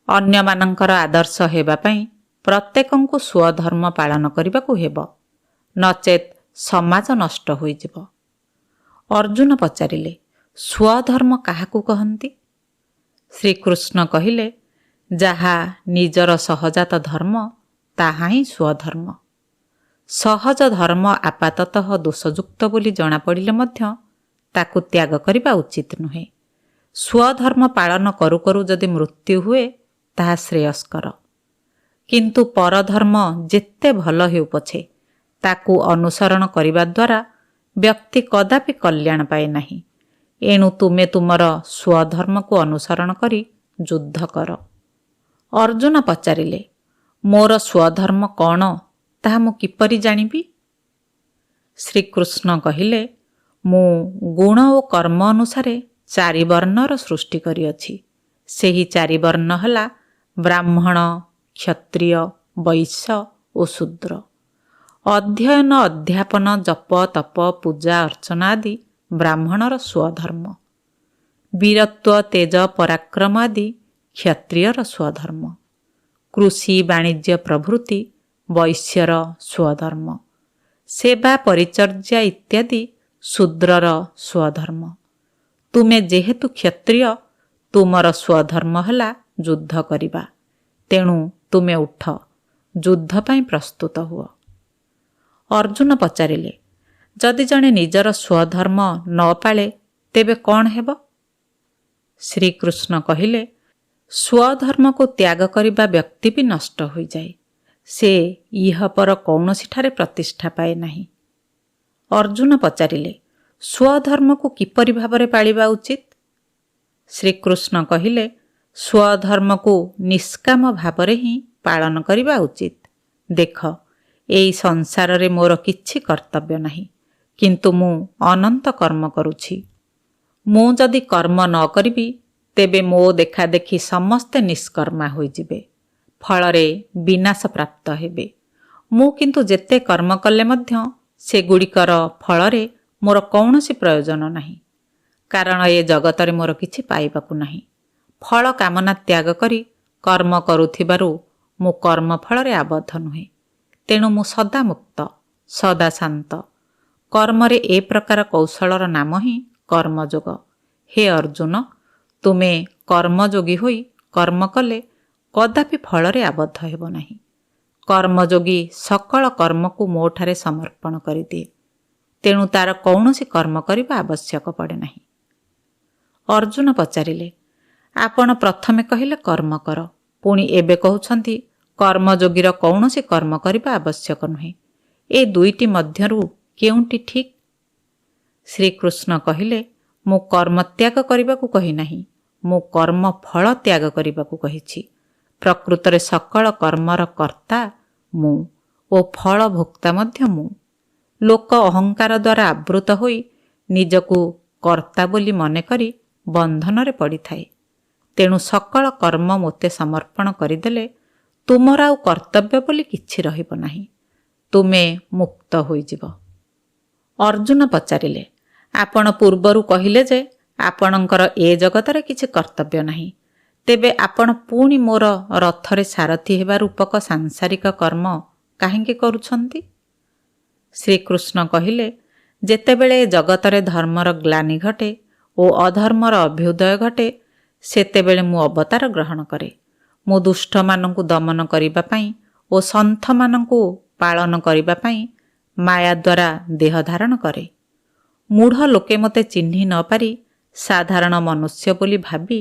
ଅନ୍ୟମାନଙ୍କର ଆଦର୍ଶ ହେବା ପାଇଁ ପ୍ରତ୍ୟେକଙ୍କୁ ସ୍ୱଧର୍ମ ପାଳନ କରିବାକୁ ହେବ, ନଚେତ୍ ସମାଜ ନଷ୍ଟ ହୋଇଯିବ। ଅର୍ଜୁନ ପଚାରିଲେ, ସ୍ୱଧର୍ମ କାହାକୁ କହନ୍ତି? ଶ୍ରୀକୃଷ୍ଣ କହିଲେ, ଯାହା ନିଜର ସହଜାତ ଧର୍ମ ତାହା ହିଁ ସ୍ୱଧର୍ମ। ସହଜ ଧର୍ମ ଆପାତତଃ ଦୋଷଯୁକ୍ତ ବୋଲି ଜଣାପଡ଼ିଲେ ମଧ୍ୟ ତାକୁ ତ୍ୟାଗ କରିବା ଉଚିତ ନୁହେଁ। ସ୍ୱଧର୍ମ ପାଳନ କରୁ କରୁ ଯଦି ମୃତ୍ୟୁ ହୁଏ ତାହା ଶ୍ରେୟସ୍କର। କିନ୍ତୁ ପରଧର୍ମ ଯେତେ ଭଲ ହେଉ ପଛେ ତାକୁ ଅନୁସରଣ କରିବା ଦ୍ୱାରା ବ୍ୟକ୍ତି କଦାପି କଲ୍ୟାଣ ପାଏ ନାହିଁ। ଏଣୁ ତୁମେ ତୁମର ସ୍ୱଧର୍ମକୁ ଅନୁସରଣ କରି ଯୁଦ୍ଧ କର। ଅର୍ଜୁନ ପଚାରିଲେ, ମୋର ସ୍ୱଧର୍ମ କ'ଣ ତାହା ମୁଁ କିପରି ଜାଣିବି? ଶ୍ରୀକୃଷ୍ଣ କହିଲେ, ମୁଁ ଗୁଣ ଓ କର୍ମ ଅନୁସାରେ 4 ବର୍ଣ୍ଣର ସୃଷ୍ଟି କରିଅଛି। ସେହି 4 ବର୍ଣ୍ଣ ହେଲା ବ୍ରାହ୍ମଣ, କ୍ଷତ୍ରିୟ, ବୈଶ୍ୟ ଓ ଶୂଦ୍ର। ଅଧ୍ୟୟନ, ଅଧ୍ୟାପନ, ଜପ, ତପ, ପୂଜା ଅର୍ଚ୍ଚନା ଆଦି ବ୍ରାହ୍ମଣର ସ୍ୱଧର୍ମ। ବୀରତ୍ୱ, ତେଜ, ପରାକ୍ରମ ଆଦି କ୍ଷତ୍ରିୟର ସ୍ୱଧର୍ମ। କୃଷି, ବାଣିଜ୍ୟ ପ୍ରଭୃତି ବୈଶ୍ୟର ସ୍ୱଧର୍ମ। ସେବା, ପରିଚର୍ଯ୍ୟା ଇତ୍ୟାଦି ଶୂଦ୍ରର ସ୍ୱଧର୍ମ। ତୁମେ ଯେହେତୁ କ୍ଷତ୍ରିୟ, ତୁମର ସ୍ୱଧର୍ମ ହେଲା ଯୁଦ୍ଧ କରିବା। ତେଣୁ ତୁମେ ଉଠ, ଯୁଦ୍ଧ ପାଇଁ ପ୍ରସ୍ତୁତ ହୁଅ। ଅର୍ଜୁନ ପଚାରିଲେ, ଯଦି ଜଣେ ନିଜର ସ୍ୱଧର୍ମ ନ ପାଳେ ତେବେ କ'ଣ ହେବ? ଶ୍ରୀକୃଷ୍ଣ କହିଲେ, ସ୍ୱଧର୍ମକୁ ତ୍ୟାଗ କରିବା ବ୍ୟକ୍ତି ବି ନଷ୍ଟ ହୋଇଯାଏ। ସେ ଇହପର କୌଣସିଠାରେ ପ୍ରତିଷ୍ଠା ପାଏ ନାହିଁ। ଅର୍ଜୁନ ପଚାରିଲେ, ସ୍ୱଧର୍ମକୁ କିପରି ଭାବରେ ପାଳିବା ଉଚିତ? ଶ୍ରୀକୃଷ୍ଣ କହିଲେ, ସ୍ୱଧର୍ମକୁ ନିଷ୍କାମ ଭାବରେ ହିଁ ପାଳନ କରିବା ଉଚିତ। ଦେଖ, ଏଇ ସଂସାରରେ ମୋର କିଛି କର୍ତ୍ତବ୍ୟ ନାହିଁ, କିନ୍ତୁ ମୁଁ ଅନନ୍ତ କର୍ମ କରୁଛି। ମୁଁ ଯଦି କର୍ମ ନ କରିବି ତେବେ ମୋ ଦେଖାଦେଖି ସମସ୍ତେ ନିଷ୍କର୍ମା ହୋଇଯିବେ, ଫଳରେ ବିନାଶ ପ୍ରାପ୍ତ ହେବେ। ମୁଁ କିନ୍ତୁ ଯେତେ କର୍ମ କଲେ ମଧ୍ୟ ସେଗୁଡ଼ିକର ଫଳରେ ମୋର କୌଣସି ପ୍ରୟୋଜନ ନାହିଁ, କାରଣ ଏ ଜଗତରେ ମୋର କିଛି ପାଇବାକୁ ନାହିଁ। ଫଳ କାମନା ତ୍ୟାଗ କରି କର୍ମ କରୁଥିବାରୁ ମୁଁ କର୍ମ ଫଳରେ ଆବଦ୍ଧ ନୁହେଁ। ତେଣୁ ମୁଁ ସଦା ମୁକ୍ତ, ସଦା ଶାନ୍ତ। କର୍ମରେ ଏ ପ୍ରକାର କୌଶଳର ନାମ ହିଁ କର୍ମଯୋଗ। ହେ ଅର୍ଜୁନ, ତୁମେ କର୍ମଯୋଗୀ ହୋଇ କର୍ମ କଲେ କଦାପି ଫଳରେ ଆବଦ୍ଧ ହେବ ନାହିଁ। କର୍ମଯୋଗୀ ସକଳ କର୍ମକୁ ମୋଠାରେ ସମର୍ପଣ କରିଦିଏ। ତେଣୁ ତାର କୌଣସି କର୍ମ କରିବା ଆବଶ୍ୟକ ପଡ଼େ ନାହିଁ। ଅର୍ଜୁନ ପଚାରିଲେ, ଆପଣ ପ୍ରଥମେ କହିଲେ କର୍ମ କର, ପୁଣି ଏବେ କହୁଛନ୍ତି କର୍ମଯୋଗୀର କୌଣସି କର୍ମ କରିବା ଆବଶ୍ୟକ ନୁହେଁ। ଏ ଦୁଇଟି ମଧ୍ୟରୁ କେଉଁଟି ଠିକ୍? ଶ୍ରୀକୃଷ୍ଣ କହିଲେ, ମୁଁ କର୍ମ ତ୍ୟାଗ କରିବାକୁ କହିନାହିଁ, ମୁଁ କର୍ମ ଫଳ ତ୍ୟାଗ କରିବାକୁ କହିଛି। ପ୍ରକୃତରେ ସକଳ କର୍ମର କର୍ତ୍ତା ମୁଁ ଓ ଫଳ ଭୋକ୍ତା ମଧ୍ୟ ମୁଁ। ଲୋକ ଅହଙ୍କାର ଦ୍ୱାରା ଆବୃତ ହୋଇ ନିଜକୁ କର୍ତ୍ତା ବୋଲି ମନେକରି ବନ୍ଧନରେ ପଡ଼ିଥାଏ। ତେଣୁ ସକଳ କର୍ମ ମୋତେ ସମର୍ପଣ କରିଦେଲେ ତୁମର ଆଉ କର୍ତ୍ତବ୍ୟ ବୋଲି କିଛି ରହିବ ନାହିଁ। ତୁମେ ମୁକ୍ତ ହୋଇଯିବ। ଅର୍ଜୁନ ପଚାରିଲେ, ଆପଣ ପୂର୍ବରୁ କହିଲେ ଯେ ଆପଣଙ୍କର ଏ ଜଗତରେ କିଛି କର୍ତ୍ତବ୍ୟ ନାହିଁ, ତେବେ ଆପଣ ପୁଣି ମୋର ରଥରେ ସାରଥି ହେବା ରୂପକ ସାଂସାରିକ କର୍ମ କାହିଁକି କରୁଛନ୍ତି? ଶ୍ରୀକୃଷ୍ଣ କହିଲେ, ଯେତେବେଳେ ଜଗତରେ ଧର୍ମର ଗ୍ଲାନି ଘଟେ ଓ ଅଧର୍ମର ଅଭ୍ୟୁଦୟ ଘଟେ, ସେତେବେଳେ ମୁଁ ଅବତାର ଗ୍ରହଣ କରେ। ମୁଁ ଦୁଷ୍ଟମାନଙ୍କୁ ଦମନ କରିବା ପାଇଁ ଓ ସନ୍ଥମାନଙ୍କୁ ପାଳନ କରିବା ପାଇଁ ମାୟା ଦ୍ୱାରା ଦେହ ଧାରଣ କରେ। ମୂଢ଼ ଲୋକେ ମୋତେ ଚିହ୍ନି ନ ପାରି ସାଧାରଣ ମନୁଷ୍ୟ ବୋଲି ଭାବି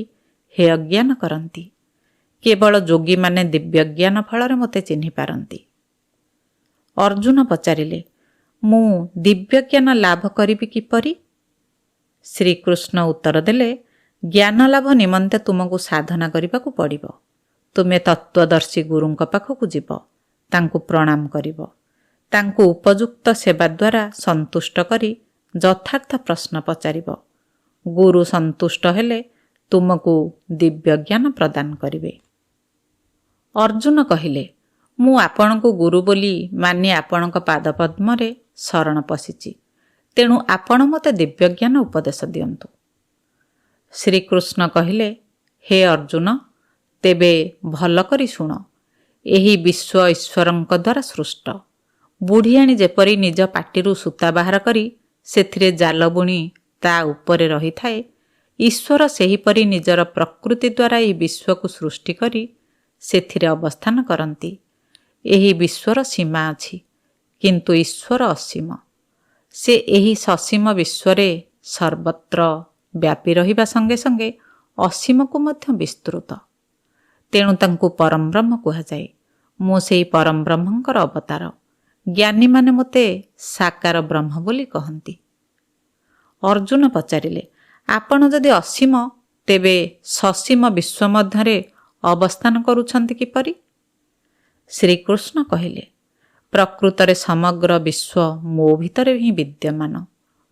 ହେୟ ଜ୍ଞାନ କରନ୍ତି। କେବଳ ଯୋଗୀମାନେ ଦିବ୍ୟଜ୍ଞାନ ଫଳରେ ମୋତେ ଚିହ୍ନି ପାରନ୍ତି। ଅର୍ଜୁନ ପଚାରିଲେ, ମୁଁ ଦିବ୍ୟଜ୍ଞାନ ଲାଭ କରିବି କିପରି? ଶ୍ରୀକୃଷ୍ଣ ଉତ୍ତର ଦେଲେ, ଜ୍ଞାନ ଲାଭ ନିମନ୍ତେ ତୁମକୁ ସାଧନା କରିବାକୁ ପଡ଼ିବ। ତୁମେ ତତ୍ତ୍ୱଦର୍ଶୀ ଗୁରୁଙ୍କ ପାଖକୁ ଯିବ, ତାଙ୍କୁ ପ୍ରଣାମ କରିବ। ତାଙ୍କୁ ଉପଯୁକ୍ତ ସେବା ଦ୍ୱାରା ସନ୍ତୁଷ୍ଟ କରି ଯଥାର୍ଥ ପ୍ରଶ୍ନ ପଚାରିବ। ଗୁରୁ ସନ୍ତୁଷ୍ଟ ହେଲେ ତୁମକୁ ଦିବ୍ୟଜ୍ଞାନ ପ୍ରଦାନ କରିବେ। ଅର୍ଜୁନ କହିଲେ, ମୁଁ ଆପଣଙ୍କୁ ଗୁରୁ ବୋଲି ମାନି ଆପଣଙ୍କ ପାଦପଦ୍ମରେ ଶରଣ ପଶିଛି। ତେଣୁ ଆପଣ ମୋତେ ଦିବ୍ୟଜ୍ଞାନ ଉପଦେଶ ଦିଅନ୍ତୁ। ଶ୍ରୀକୃଷ୍ଣ କହିଲେ, ହେ ଅର୍ଜୁନ, ତେବେ ଭଲ କରି ଶୁଣ। ଏହି ବିଶ୍ୱ ଈଶ୍ୱରଙ୍କ ଦ୍ୱାରା ସୃଷ୍ଟ। ବୁଢ଼ିଆଣୀ ଯେପରି ନିଜ ପାଟିରୁ ସୂତା ବାହାର କରି ସେଥିରେ ଜାଲ ବୁଣି ତା ଉପରେ ରହିଥାଏ, ଈଶ୍ୱର ସେହିପରି ନିଜର ପ୍ରକୃତି ଦ୍ୱାରା ଏହି ବିଶ୍ୱକୁ ସୃଷ୍ଟି କରି ସେଥିରେ ଅବସ୍ଥାନ କରନ୍ତି। ଏହି ବିଶ୍ୱର ସୀମା ଅଛି, କିନ୍ତୁ ଈଶ୍ୱର ଅସୀମ। ସେ ଏହି ସସୀମ ବିଶ୍ୱରେ ସର୍ବତ୍ର ବ୍ୟାପୀ ରହିବା ସଙ୍ଗେ ସଙ୍ଗେ ଅସୀମକୁ ମଧ୍ୟ ବିସ୍ତୃତ। ତେଣୁ ତାଙ୍କୁ ପରମବ୍ରହ୍ମ କୁହାଯାଏ। ମୁଁ ସେହି ପରମବ୍ରହ୍ମଙ୍କର ଅବତାର। ଜ୍ଞାନୀମାନେ ମୋତେ ସାକାର ବ୍ରହ୍ମ ବୋଲି କହନ୍ତି। ଅର୍ଜୁନ ପଚାରିଲେ, ଆପଣ ଯଦି ଅସୀମ, ତେବେ ସସୀମ ବିଶ୍ୱ ମଧ୍ୟରେ ଅବସ୍ଥାନ କରୁଛନ୍ତି କିପରି? ଶ୍ରୀକୃଷ୍ଣ କହିଲେ, ପ୍ରକୃତରେ ସମଗ୍ର ବିଶ୍ୱ ମୋ ଭିତରେ ହିଁ ବିଦ୍ୟମାନ।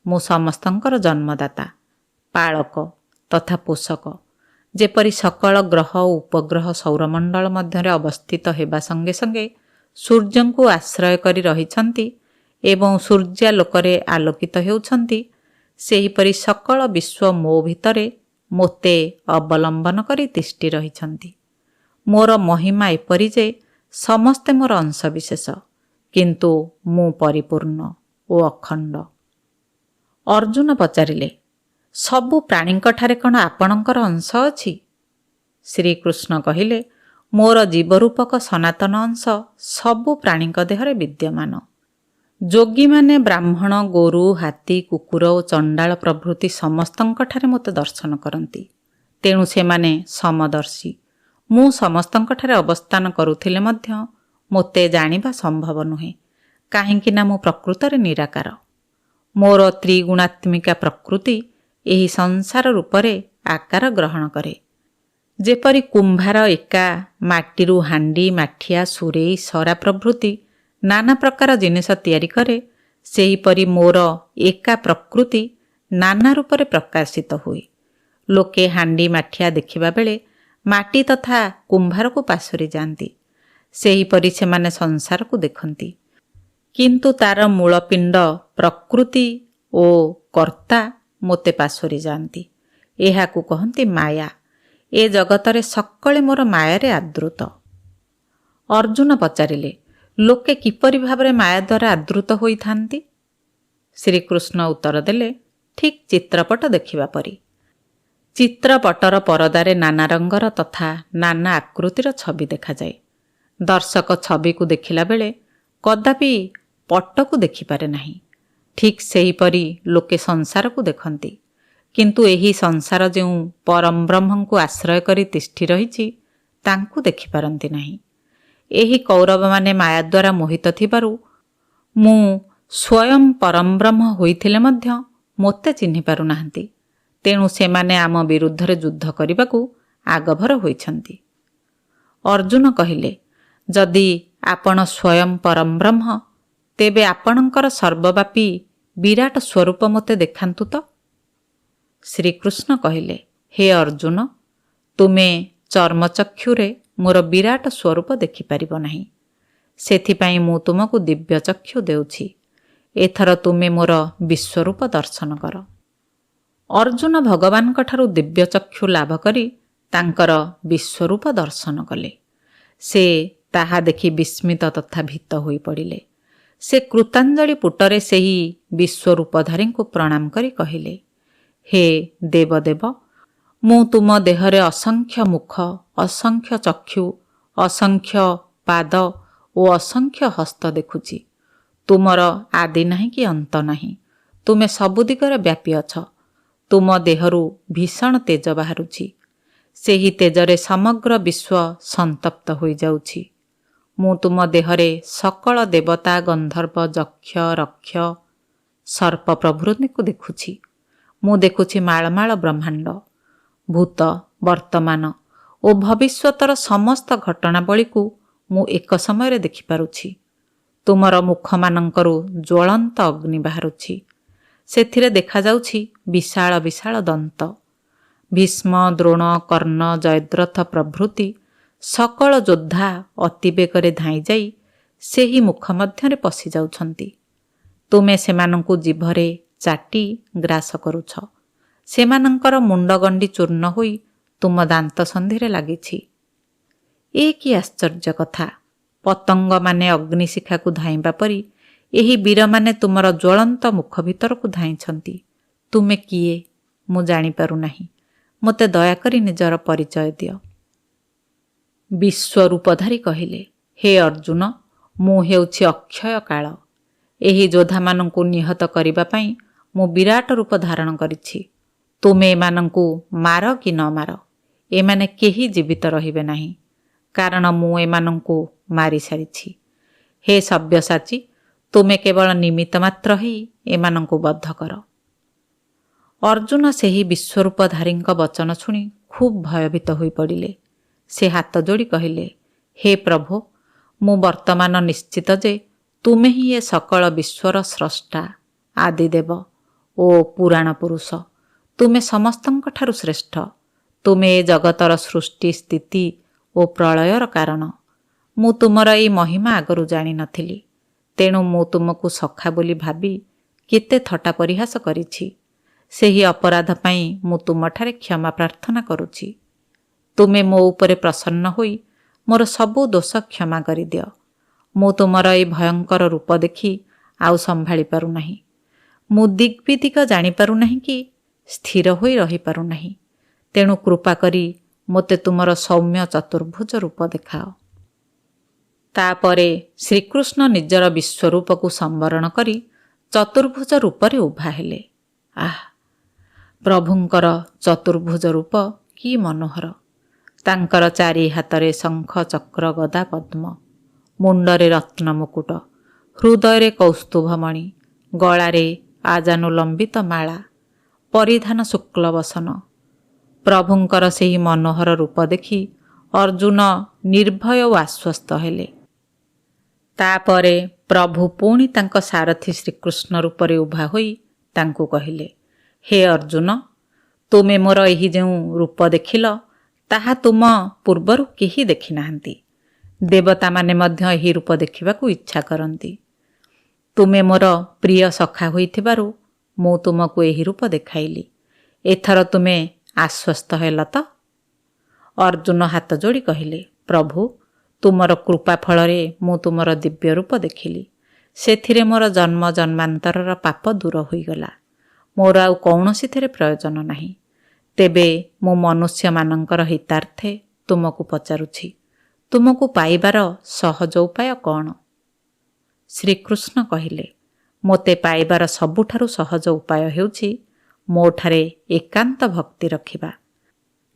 ମୁଁ ସମସ୍ତଙ୍କର ଜନ୍ମଦାତା, ପାଳକ ତଥା ପୋଷକ। ଯେପରି ସକଳ ଗ୍ରହ ଓ ଉପଗ୍ରହ ସୌରମଣ୍ଡଳ ମଧ୍ୟରେ ଅବସ୍ଥିତ ହେବା ସଙ୍ଗେ ସଙ୍ଗେ ସୂର୍ଯ୍ୟଙ୍କୁ ଆଶ୍ରୟ କରି ରହିଛନ୍ତି ଏବଂ ସୂର୍ଯ୍ୟାଲୋକରେ ଆଲୋକିତ ହେଉଛନ୍ତି, ସେହିପରି ସକଳ ବିଶ୍ୱ ମୋ ଭିତରେ ମୋତେ ଅବଲମ୍ବନ କରି ତିଷ୍ଠି ରହିଛନ୍ତି। ମୋର ମହିମା ଏପରି ଯେ ସମସ୍ତେ ମୋର ଅଂଶବିଶେଷ, କିନ୍ତୁ ମୁଁ ପରିପୂର୍ଣ୍ଣ ଓ ଅଖଣ୍ଡ। ଅର୍ଜୁନ ପଚାରିଲେ, ସବୁ ପ୍ରାଣୀଙ୍କଠାରେ କ'ଣ ଆପଣଙ୍କର ଅଂଶ ଅଛି? ଶ୍ରୀକୃଷ୍ଣ କହିଲେ, ମୋର ଜୀବରୂପକ ସନାତନ ଅଂଶ ସବୁ ପ୍ରାଣୀଙ୍କ ଦେହରେ ବିଦ୍ୟମାନ। ଯୋଗୀମାନେ ବ୍ରାହ୍ମଣ, ଗୋରୁ, ହାତୀ, କୁକୁର ଓ ଚଣ୍ଡାଳ ପ୍ରଭୃତି ସମସ୍ତଙ୍କଠାରେ ମୋତେ ଦର୍ଶନ କରନ୍ତି। ତେଣୁ ସେମାନେ ସମଦର୍ଶୀ। ମୁଁ ସମସ୍ତଙ୍କଠାରେ ଅବସ୍ଥାନ କରୁଥିଲେ ମଧ୍ୟ ମୋତେ ଜାଣିବା ସମ୍ଭବ ନୁହେଁ, କାହିଁକି ନା ମୁଁ ପ୍ରକୃତରେ ନିରାକାର। ମୋର ତ୍ରିଗୁଣାତ୍ମିକା ପ୍ରକୃତି ଏହି ସଂସାର ରୂପରେ ଆକାର ଗ୍ରହଣ କରେ। ଯେପରି କୁମ୍ଭାର ଏକା ମାଟିରୁ ହାଣ୍ଡି, ମାଠିଆ, ସୁରେଇ, ସରା ପ୍ରଭୃତି ନାନା ପ୍ରକାର ଜିନିଷ ତିଆରି କରେ, ସେହିପରି ମୋର ଏକା ପ୍ରକୃତି ନାନା ରୂପରେ ପ୍ରକାଶିତ ହୁଏ। ଲୋକେ ହାଣ୍ଡି ମାଠିଆ ଦେଖିବା ବେଳେ ମାଟି ତଥା କୁମ୍ଭାରକୁ ପାଶୋରି ଯାଆନ୍ତି। ସେହିପରି ସେମାନେ ସଂସାରକୁ ଦେଖନ୍ତି। କିନ୍ତୁ ତାର ମୂଳପିଣ୍ଡ ପ୍ରକୃତି ଓ କର୍ତ୍ତା ମୋତେ ପାଶୋରି ଯାଆନ୍ତି। ଏହାକୁ କହନ୍ତି ମାୟା। ଏ ଜଗତରେ ସକଳେ ମୋର ମାୟାରେ ଆଦୃତ। ଅର୍ଜୁନ ପଚାରିଲେ, ଲୋକେ କିପରି ଭାବରେ ମାୟା ଦ୍ୱାରା ଆଦୃତ ହୋଇଥାନ୍ତି? ଶ୍ରୀକୃଷ୍ଣ ଉତ୍ତର ଦେଲେ, ଠିକ୍ ଚିତ୍ରପଟ ଦେଖିବା ପରି। ଚିତ୍ରପଟର ପରଦାରେ ନାନା ରଙ୍ଗର ତଥା ନାନା ଆକୃତିର ଛବି ଦେଖାଯାଏ। ଦର୍ଶକ ଛବିକୁ ଦେଖିଲା ବେଳେ କଦାପି ପଟକୁ ଦେଖିପାରେ ନାହିଁ। ଠିକ୍ ସେହିପରି ଲୋକେ ସଂସାରକୁ ଦେଖନ୍ତି। କିନ୍ତୁ ଏହି ସଂସାର ଯେଉଁ ପରମ ବ୍ରହ୍ମଙ୍କୁ ଆଶ୍ରୟ କରି ତିଷ୍ଠି ରହିଛି ତାଙ୍କୁ ଦେଖିପାରନ୍ତି ନାହିଁ। ଏହି କୌରବମାନେ ମାୟା ଦ୍ୱାରା ମୋହିତ ଥିବାରୁ ମୁଁ ସ୍ୱୟଂ ପରମ ବ୍ରହ୍ମ ହୋଇଥିଲେ ମଧ୍ୟ ମୋତେ ଚିହ୍ନି ପାରୁନାହାନ୍ତି। ତେଣୁ ସେମାନେ ଆମ ବିରୁଦ୍ଧରେ ଯୁଦ୍ଧ କରିବାକୁ ଆଗଭର ହୋଇଛନ୍ତି। ଅର୍ଜୁନ କହିଲେ, ଯଦି ଆପଣ ସ୍ୱୟଂ ପରମ ବ୍ରହ୍ମ, ତେବେ ଆପଣଙ୍କର ସର୍ବବ୍ୟାପୀ ବିରାଟ ସ୍ୱରୂପ ମୋତେ ଦେଖାନ୍ତୁ ତ। ଶ୍ରୀକୃଷ୍ଣ କହିଲେ, ହେ ଅର୍ଜୁନ, ତୁମେ ଚର୍ମଚକ୍ଷୁରେ ମୋର ବିରାଟ ସ୍ୱରୂପ ଦେଖିପାରିବ ନାହିଁ। ସେଥିପାଇଁ ମୁଁ ତୁମକୁ ଦିବ୍ୟଚକ୍ଷୁ ଦେଉଛି। ଏଥର ତୁମେ ମୋର ବିଶ୍ୱରୂପ ଦର୍ଶନ କର। ଅର୍ଜୁନ ଭଗବାନଙ୍କଠାରୁ ଦିବ୍ୟଚକ୍ଷୁ ଲାଭ କରି ତାଙ୍କର ବିଶ୍ୱରୂପ ଦର୍ଶନ କଲେ। ସେ ତାହା ଦେଖି ବିସ୍ମିତ ତଥା ଭୀତ ହୋଇପଡ଼ିଲେ। ସେ କୃତାଞ୍ଜଳି ପୁଟରେ ସେହି ବିଶ୍ୱରୂପଧାରୀଙ୍କୁ ପ୍ରଣାମ କରି କହିଲେ, ହେ ଦେବଦେବ, ମୁଁ ତୁମ ଦେହରେ ଅସଂଖ୍ୟ ମୁଖ, ଅସଂଖ୍ୟ ଚକ୍ଷୁ, ଅସଂଖ୍ୟ ପାଦ ଓ ଅସଂଖ୍ୟ ହସ୍ତ ଦେଖୁଛି। ତୁମର ଆଦି ନାହିଁ କି ଅନ୍ତ ନାହିଁ। ତୁମେ ସବୁ ଦିଗରେ ବ୍ୟାପୀ ଅଛ। ତୁମ ଦେହରୁ ଭୀଷଣ ତେଜ ବାହାରୁଛି। ସେହି ତେଜରେ ସମଗ୍ର ବିଶ୍ୱ ସନ୍ତପ୍ତ ହୋଇଯାଉଛି। ମୁଁ ତୁମ ଦେହରେ ସକଳ ଦେବତା, ଗନ୍ଧର୍ବ, ଯକ୍ଷ, ରକ୍ଷ, ସର୍ପ ପ୍ରଭୃତିଙ୍କୁ ଦେଖୁଛି। ମୁଁ ଦେଖୁଛି ମାଳମାଳ ବ୍ରହ୍ମାଣ୍ଡ, ଭୂତ, ବର୍ତ୍ତମାନ ଓ ଭବିଷ୍ୟତର ସମସ୍ତ ଘଟଣାବଳୀକୁ ମୁଁ ଏକ ସମୟରେ ଦେଖିପାରୁଛି। ତୁମର ମୁଖମାନଙ୍କରୁ ଜ୍ୱଳନ୍ତ ଅଗ୍ନି ବାହାରୁଛି। ସେଥିରେ ଦେଖାଯାଉଛି ବିଶାଳ ବିଶାଳ ଦନ୍ତ। ଭୀଷ୍ମ, ଦ୍ରୋଣ, କର୍ଣ୍ଣ, ଜୟଦ୍ରଥ ପ୍ରଭୃତି ସକଳ ଯୋଦ୍ଧା ଅତିବେଗରେ ଧାଇଁଯାଇ ସେହି ମୁଖ ମଧ୍ୟରେ ପଶିଯାଉଛନ୍ତି। ତୁମେ ସେମାନଙ୍କୁ ଜିଭରେ ଚାଟି ଗ୍ରାସ କରୁଛ। ସେମାନଙ୍କର ମୁଣ୍ଡଗଣ୍ଡି ଚୂର୍ଣ୍ଣ ହୋଇ ତୁମ ଦାନ୍ତ ସନ୍ଧିରେ ଲାଗିଛି। ଏ କି ଆଶ୍ଚର୍ଯ୍ୟ କଥା! ପତଙ୍ଗମାନେ ଅଗ୍ନିଶିଖାକୁ ଧାଇଁବା ପରି ଏହି ବୀରମାନେ ତୁମର ଜ୍ୱଳନ୍ତ ମୁଖ ଭିତରକୁ ଧାଇଁଛନ୍ତି। ତୁମେ କିଏ ମୁଁ ଜାଣିପାରୁନାହିଁ। ମୋତେ ଦୟାକରି ନିଜର ପରିଚୟ ଦିଅ। ବିଶ୍ୱରୂପଧାରୀ କହିଲେ, ହେ ଅର୍ଜୁନ, ମୁଁ ହେଉଛି ଅକ୍ଷୟ କାଳ। ଏହି ଯୋଦ୍ଧାମାନଙ୍କୁ ନିହତ କରିବା ପାଇଁ ମୁଁ ବିରାଟ ରୂପ ଧାରଣ କରିଛି। ତୁମେ ଏମାନଙ୍କୁ ମାର କି ନ ମାର, ଏମାନେ କେହି ଜୀବିତ ରହିବେ ନାହିଁ, କାରଣ ମୁଁ ଏମାନଙ୍କୁ ମାରିସାରିଛି। ହେ ସବ୍ୟସାଚୀ, ତୁମେ କେବଳ ନିମିତ୍ତ ମାତ୍ର ହୋଇ ଏମାନଙ୍କୁ ବଦ୍ଧ କର। ଅର୍ଜୁନ ସେହି ବିଶ୍ୱରୂପଧାରୀଙ୍କ ବଚନ ଶୁଣି ଖୁବ୍ ଭୟଭୀତ ହୋଇପଡ଼ିଲେ। ସେ ହାତ ଯୋଡ଼ି କହିଲେ, ହେ ପ୍ରଭୁ, ମୁଁ ବର୍ତ୍ତମାନ ନିଶ୍ଚିତ ଯେ ତୁମେ ହିଁ ଏ ସକଳ ବିଶ୍ୱର ସ୍ରଷ୍ଟା, ଆଦିଦେବ ଓ ପୁରାଣ ପୁରୁଷ। ତୁମେ ସମସ୍ତଙ୍କଠାରୁ ଶ୍ରେଷ୍ଠ। ତୁମେ ଏ ଜଗତର ସୃଷ୍ଟି, ସ୍ଥିତି ଓ ପ୍ରଳୟର କାରଣ। ମୁଁ ତୁମର ଏହି ମହିମା ଆଗରୁ ଜାଣିନଥିଲି। ତେଣୁ ମୁଁ ତୁମକୁ ସଖା ବୋଲି ଭାବି କେତେ ଥଟ୍ଟା ପରିହାସ କରିଛି। ସେହି ଅପରାଧ ପାଇଁ ମୁଁ ତୁମଠାରେ କ୍ଷମା ପ୍ରାର୍ଥନା କରୁଛି। ତୁମେ ମୋ ଉପରେ ପ୍ରସନ୍ନ ହୋଇ ମୋର ସବୁ ଦୋଷ କ୍ଷମା କରିଦିଅ। ମୁଁ ତୁମର ଏହି ଭୟଙ୍କର ରୂପ ଦେଖି ଆଉ ସମ୍ଭାଳି ପାରୁନାହିଁ। ମୁଁ ଦିଗ୍ବିଦିଗ ଜାଣିପାରୁନାହିଁ କି ସ୍ଥିର ହୋଇ ରହିପାରୁନାହିଁ। ତେଣୁ କୃପା କରି ମୋତେ ତୁମର ସୌମ୍ୟ ଚତୁର୍ଭୁଜ ରୂପ ଦେଖାଅ। ତାପରେ ଶ୍ରୀକୃଷ୍ଣ ନିଜର ବିଶ୍ୱରୂପକୁ ସମ୍ବରଣ କରି ଚତୁର୍ଭୁଜ ରୂପରେ ଉଭା ହେଲେ। ଆଃ! ପ୍ରଭୁଙ୍କର ଚତୁର୍ଭୁଜ ରୂପ କି ମନୋହର! ତାଙ୍କର ଚାରି ହାତରେ ଶଙ୍ଖ, ଚକ୍ର, ଗଦା, ପଦ୍ମ, ମୁଣ୍ଡରେ ରତ୍ନ ମୁକୁଟ, ହୃଦୟରେ କୌସ୍ତୁଭମଣି, ଗଳାରେ ଆଜାନୁଲମ୍ବିତ ମାଳା, ପରିଧାନ ଶୁକ୍ଲବସନ। ପ୍ରଭୁଙ୍କର ସେହି ମନୋହର ରୂପ ଦେଖି ଅର୍ଜୁନ ନିର୍ଭୟ ଓ ଆଶ୍ୱସ୍ତ ହେଲେ। ତାପରେ ପ୍ରଭୁ ପୁଣି ତାଙ୍କ ସାରଥୀ ଶ୍ରୀକୃଷ୍ଣ ରୂପରେ ଉଭା ହୋଇ ତାଙ୍କୁ କହିଲେ, ହେ ଅର୍ଜୁନ, ତୁମେ ମୋର ଏହି ଯେଉଁ ରୂପ ଦେଖିଲ, ତାହା ତୁମ ପୂର୍ବରୁ କେହି ଦେଖିନାହାନ୍ତି। ଦେବତାମାନେ ମଧ୍ୟ ଏହି ରୂପ ଦେଖିବାକୁ ଇଚ୍ଛା କରନ୍ତି। ତୁମେ ମୋର ପ୍ରିୟ ସଖା ହୋଇଥିବାରୁ ମୁଁ ତୁମକୁ ଏହି ରୂପ ଦେଖାଇଲି। ଏଥର ତୁମେ ଆଶ୍ୱସ୍ତ ହେଲ ତ? ଅର୍ଜୁନ ହାତ ଯୋଡ଼ି କହିଲେ, ପ୍ରଭୁ, ତୁମର କୃପା ଫଳରେ ମୁଁ ତୁମର ଦିବ୍ୟ ରୂପ ଦେଖିଲି। ସେଥିରେ ମୋର ଜନ୍ମ ଜନ୍ମାନ୍ତରର ପାପ ଦୂର ହୋଇଗଲା। ମୋର ଆଉ କୌଣସିଥିରେ ପ୍ରୟୋଜନ ନାହିଁ। ତେବେ ମୁଁ ମନୁଷ୍ୟମାନଙ୍କର ହିତାର୍ଥେ ତୁମକୁ ପଚାରୁଛି, ତୁମକୁ ପାଇବାର ସହଜ ଉପାୟ କ'ଣ? ଶ୍ରୀକୃଷ୍ଣ କହିଲେ, ମୋତେ ପାଇବାର ସବୁଠାରୁ ସହଜ ଉପାୟ ହେଉଛି ମୋଠାରେ ଏକାନ୍ତ ଭକ୍ତି ରଖିବା।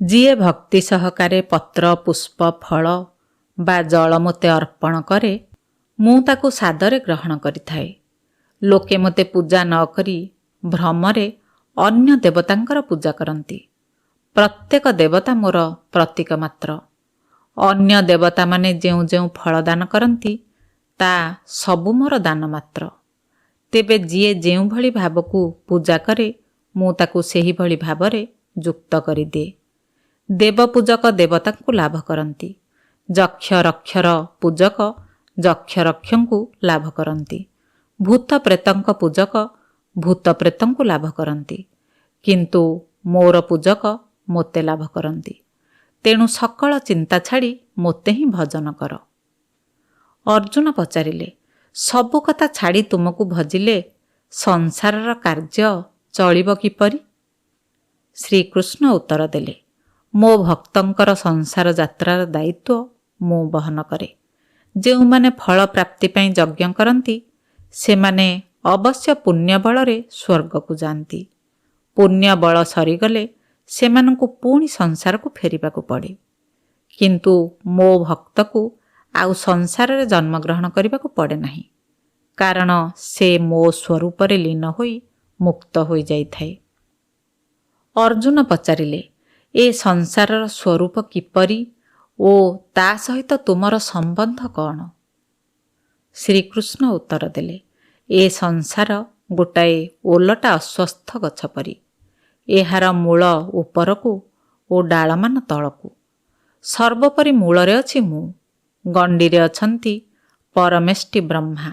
ଯିଏ ଭକ୍ତି ସହକାରେ ପତ୍ର, ପୁଷ୍ପ, ଫଳ ବା ଜଳ ମୋତେ ଅର୍ପଣ କରେ, ମୁଁ ତାକୁ ସାଦରେ ଗ୍ରହଣ କରିଥାଏ। ଲୋକେ ମୋତେ ପୂଜା ନ କରି ଭ୍ରମରେ ଅନ୍ୟ ଦେବତାଙ୍କର ପୂଜା କରନ୍ତି। ପ୍ରତ୍ୟେକ ଦେବତା ମୋର ପ୍ରତୀକ ମାତ୍ର। ଅନ୍ୟ ଦେବତାମାନେ ଯେଉଁ ଯେଉଁ ଫଳ ଦାନ କରନ୍ତି, ତା ସବୁ ମୋର ଦାନ ମାତ୍ର। ତେବେ ଯିଏ ଯେଉଁଭଳି ଭାବକୁ ପୂଜା କରେ, ମୁଁ ତାକୁ ସେହିଭଳି ଭାବରେ ଯୁକ୍ତ କରିଦିଏ। ଦେବପୂଜକ ଦେବତାଙ୍କୁ ଲାଭ କରନ୍ତି। ଯକ୍ଷ ରକ୍ଷର ପୂଜକ ଯକ୍ଷ ରକ୍ଷଙ୍କୁ ଲାଭ କରନ୍ତି। ଭୂତ ପ୍ରେତଙ୍କ ପୂଜକ ଭୂତ ପ୍ରେତଙ୍କୁ ଲାଭ କରନ୍ତି। କିନ୍ତୁ ମୋର ପୂଜକ ମୋତେ ଲାଭ କରନ୍ତି। ତେଣୁ ସକଳ ଚିନ୍ତା ଛାଡ଼ି ମୋତେ ହିଁ ଭଜନ କର। ଅର୍ଜୁନ ପଚାରିଲେ, ସବୁ କଥା ଛାଡ଼ି ତୁମକୁ ଭଜିଲେ ସଂସାରର କାର୍ଯ୍ୟ ଚଳିବ କିପରି? ଶ୍ରୀକୃଷ୍ଣ ଉତ୍ତର ଦେଲେ, ମୋ ଭକ୍ତଙ୍କର ସଂସାର ଯାତ୍ରାର ଦାୟିତ୍ୱ ମୁଁ ବହନ କରେ। ଯେଉଁମାନେ ଫଳ ପ୍ରାପ୍ତି ପାଇଁ ଯଜ୍ଞ କରନ୍ତି, ସେମାନେ ଅବଶ୍ୟ ପୁଣ୍ୟ ବଳରେ ସ୍ୱର୍ଗକୁ ଯାଆନ୍ତି। ପୁଣ୍ୟ ବଳ ସରିଗଲେ ସେମାନଙ୍କୁ ପୁଣି ସଂସାରକୁ ଫେରିବାକୁ ପଡ଼େ। କିନ୍ତୁ ମୋ ଭକ୍ତକୁ ଆଉ ସଂସାରରେ ଜନ୍ମଗ୍ରହଣ କରିବାକୁ ପଡ଼େ ନାହିଁ, କାରଣ ସେ ମୋ ସ୍ୱରୂପରେ ଲୀନ ହୋଇ ମୁକ୍ତ ହୋଇଯାଇଥାଏ। ଅର୍ଜୁନ ପଚାରିଲେ, ଏ ସଂସାରର ସ୍ୱରୂପ କିପରି ଓ ତା ସହିତ ତୁମର ସମ୍ବନ୍ଧ କ'ଣ? ଶ୍ରୀକୃଷ୍ଣ ଉତ୍ତର ଦେଲେ, ଏ ସଂସାର ଗୋଟାଏ ଓଲଟା ଅଶ୍ୱସ୍ଥ ଗଛ ପରି। ଏହାର ମୂଳ ଉପରକୁ ଓ ଡାଳମାନ ତଳକୁ। ସର୍ବୋପରି ମୂଳରେ ଅଛି ମୁଁ, ଗଣ୍ଡିରେ ଅଛନ୍ତି ପରମେଷ୍ଟି ବ୍ରହ୍ମା।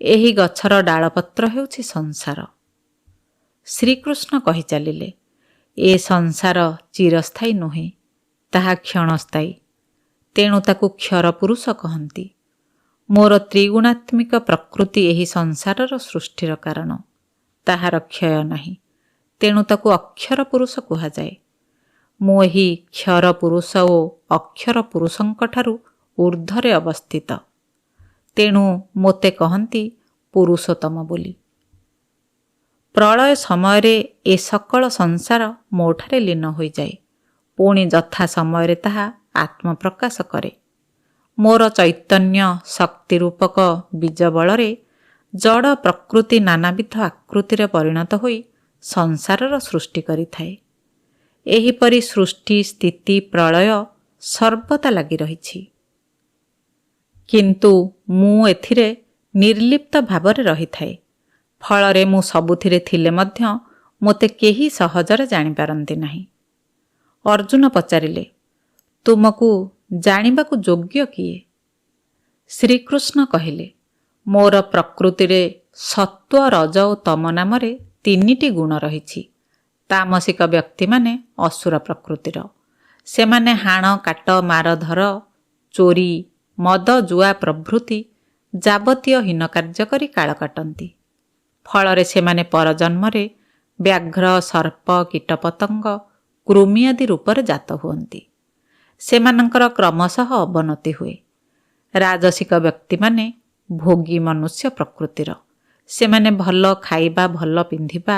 ଏହି ଗଛର ଡାଳପତ୍ର ହେଉଛି ସଂସାର। ଶ୍ରୀକୃଷ୍ଣ କହି ଚାଲିଲେ, ଏ ସଂସାର ଚିରସ୍ଥାୟୀ ନୁହେଁ, ତାହା କ୍ଷଣସ୍ଥାୟୀ। ତେଣୁ ତାକୁ କ୍ଷର ପୁରୁଷ କହନ୍ତି। ମୋର ତ୍ରିଗୁଣାତ୍ମିକ ପ୍ରକୃତି ଏହି ସଂସାରର ସୃଷ୍ଟିର କାରଣ। ତାହାର କ୍ଷୟ ନାହିଁ, ତେଣୁ ତାକୁ ଅକ୍ଷର ପୁରୁଷ କୁହାଯାଏ। ମୁଁ ଏହି କ୍ଷର ପୁରୁଷ ଓ ଅକ୍ଷର ପୁରୁଷଙ୍କଠାରୁ ଊର୍ଦ୍ଧ୍ୱରେ ଅବସ୍ଥିତ। ତେଣୁ ମୋତେ କହନ୍ତି ପୁରୁଷୋତ୍ତମ ବୋଲି। ପ୍ରଳୟ ସମୟରେ ଏ ସକଳ ସଂସାର ମୋଠାରେ ଲୀନ ହୋଇଯାଏ। ପୁଣି ଯଥା ସମୟରେ ତାହା ଆତ୍ମପ୍ରକାଶ କରେ। ମୋର ଚୈତନ୍ୟ ଶକ୍ତି ରୂପକ ବୀଜ ବଳରେ ଜଡ଼ ପ୍ରକୃତି ନାନାବିଧ ଆକୃତିରେ ପରିଣତ ହୋଇ ସଂସାରର ସୃଷ୍ଟି କରିଥାଏ। ଏହିପରି ସୃଷ୍ଟି ସ୍ଥିତି ପ୍ରଳୟ ସର୍ବଦା ଲାଗି ରହିଛି। କିନ୍ତୁ ମୁଁ ଏଥିରେ ନିର୍ଲିପ୍ତ ଭାବରେ ରହିଥାଏ। ଫଳରେ ମୁଁ ସବୁଥିରେ ଥିଲେ ମଧ୍ୟ ମୋତେ କେହି ସହଜରେ ଜାଣିପାରନ୍ତି ନାହିଁ। ଅର୍ଜୁନ ପଚାରିଲେ, ତୁମକୁ ଜାଣିବାକୁ ଯୋଗ୍ୟ କିଏ? ଶ୍ରୀକୃଷ୍ଣ କହିଲେ, ମୋର ପ୍ରକୃତିରେ ସତ୍ୱ, ରଜ ଓ ତମ ନାମରେ 3ଟି ଗୁଣ ରହିଛି। ତାମସିକ ବ୍ୟକ୍ତିମାନେ ଅସୁର ପ୍ରକୃତିର। ସେମାନେ ହାଣ, କାଟ, ମାର, ଧର, ଚୋରି, ମଦ, ଜୁଆ ପ୍ରଭୃତି ଯାବତୀୟ ହୀନ କାର୍ଯ୍ୟ କରି କାଳ କାଟନ୍ତି। ଫଳରେ ସେମାନେ ପରଜନ୍ମରେ ବ୍ୟାଘ୍ର, ସର୍ପ, କୀଟପତଙ୍ଗ, କୃମି ଆଦି ରୂପରେ ଜାତ ହୁଅନ୍ତି। ସେମାନଙ୍କର କ୍ରମଶଃ ଅବନତି ହୁଏ। ରାଜସିକ ବ୍ୟକ୍ତିମାନେ ଭୋଗୀ ମନୁଷ୍ୟ ପ୍ରକୃତିର। ସେମାନେ ଭଲ ଖାଇବା, ଭଲ ପିନ୍ଧିବା,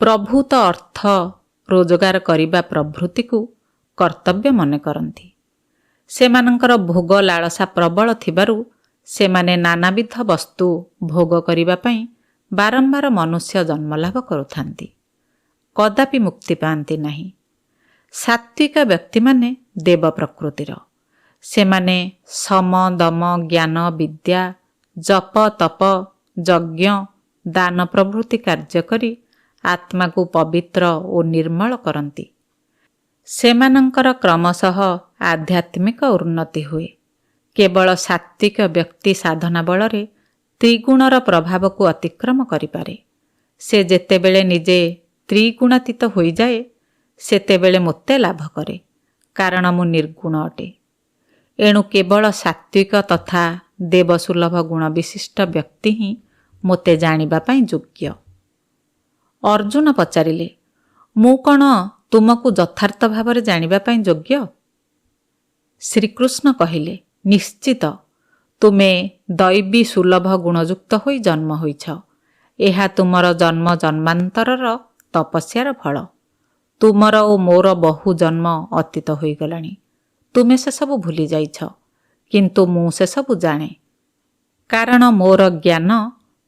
ପ୍ରଭୂତ ଅର୍ଥ ରୋଜଗାର କରିବା ପ୍ରଭୃତିକୁ କର୍ତ୍ତବ୍ୟ ମନେ କରନ୍ତି। ସେମାନଙ୍କର ଭୋଗ ଲାଳସା ପ୍ରବଳ ଥିବାରୁ ସେମାନେ ନାନାବିଧ ବସ୍ତୁ ଭୋଗ କରିବା ପାଇଁ ବାରମ୍ବାର ମନୁଷ୍ୟ ଜନ୍ମଲାଭ କରୁଥାନ୍ତି। କଦାପି ମୁକ୍ତି ପାଆନ୍ତି ନାହିଁ। ସାତ୍ୱିକ ବ୍ୟକ୍ତିମାନେ ଦେବ ପ୍ରକୃତିର। ସେମାନେ ସମ, ଦମ, ଜ୍ଞାନ, ବିଦ୍ୟା, ଜପ, ତପ, ଯଜ୍ଞ, ଦାନ ପ୍ରଭୃତି କାର୍ଯ୍ୟ କରି ଆତ୍ମାକୁ ପବିତ୍ର ଓ ନିର୍ମଳ କରନ୍ତି। ସେମାନଙ୍କର କ୍ରମଶଃ ଆଧ୍ୟାତ୍ମିକ ଉନ୍ନତି ହୁଏ। କେବଳ ସାତ୍ତ୍ୱିକ ବ୍ୟକ୍ତି ସାଧନା ବଳରେ ତ୍ରିଗୁଣର ପ୍ରଭାବକୁ ଅତିକ୍ରମ କରିପାରେ। ସେ ଯେତେବେଳେ ନିଜେ ତ୍ରିଗୁଣାତୀତ ହୋଇଯାଏ ସେତେବେଳେ ମୋତେ ଲାଭ କରେ, କାରଣ ମୁଁ ନିର୍ଗୁଣ ଅଟେ। ଏଣୁ କେବଳ ସାତ୍ତ୍ୱିକ ତଥା ଦେବସୁଲଭ ଗୁଣ ବିଶିଷ୍ଟ ବ୍ୟକ୍ତି ହିଁ ମୋତେ ଜାଣିବା ପାଇଁ ଯୋଗ୍ୟ। ଅର୍ଜୁନ ପଚାରିଲେ, ମୁଁ କ'ଣ ତୁମକୁ ଯଥାର୍ଥ ଭାବରେ ଜାଣିବା ପାଇଁ ଯୋଗ୍ୟ? ଶ୍ରୀକୃଷ୍ଣ କହିଲେ, ନିଶ୍ଚିତ। ତୁମେ ଦୈବୀ ସୁଲଭ ଗୁଣଯୁକ୍ତ ହୋଇ ଜନ୍ମ ହୋଇଛ। ଏହା ତୁମର ଜନ୍ମ ଜନ୍ମାନ୍ତରର ତପସ୍ୟାର ଫଳ। ତୁମର ଓ ମୋର ବହୁ ଜନ୍ମ ଅତୀତ ହୋଇଗଲାଣି। ତୁମେ ସେସବୁ ଭୁଲି ଯାଇଛ, କିନ୍ତୁ ମୁଁ ସେସବୁ ଜାଣେ, କାରଣ ମୋର ଜ୍ଞାନ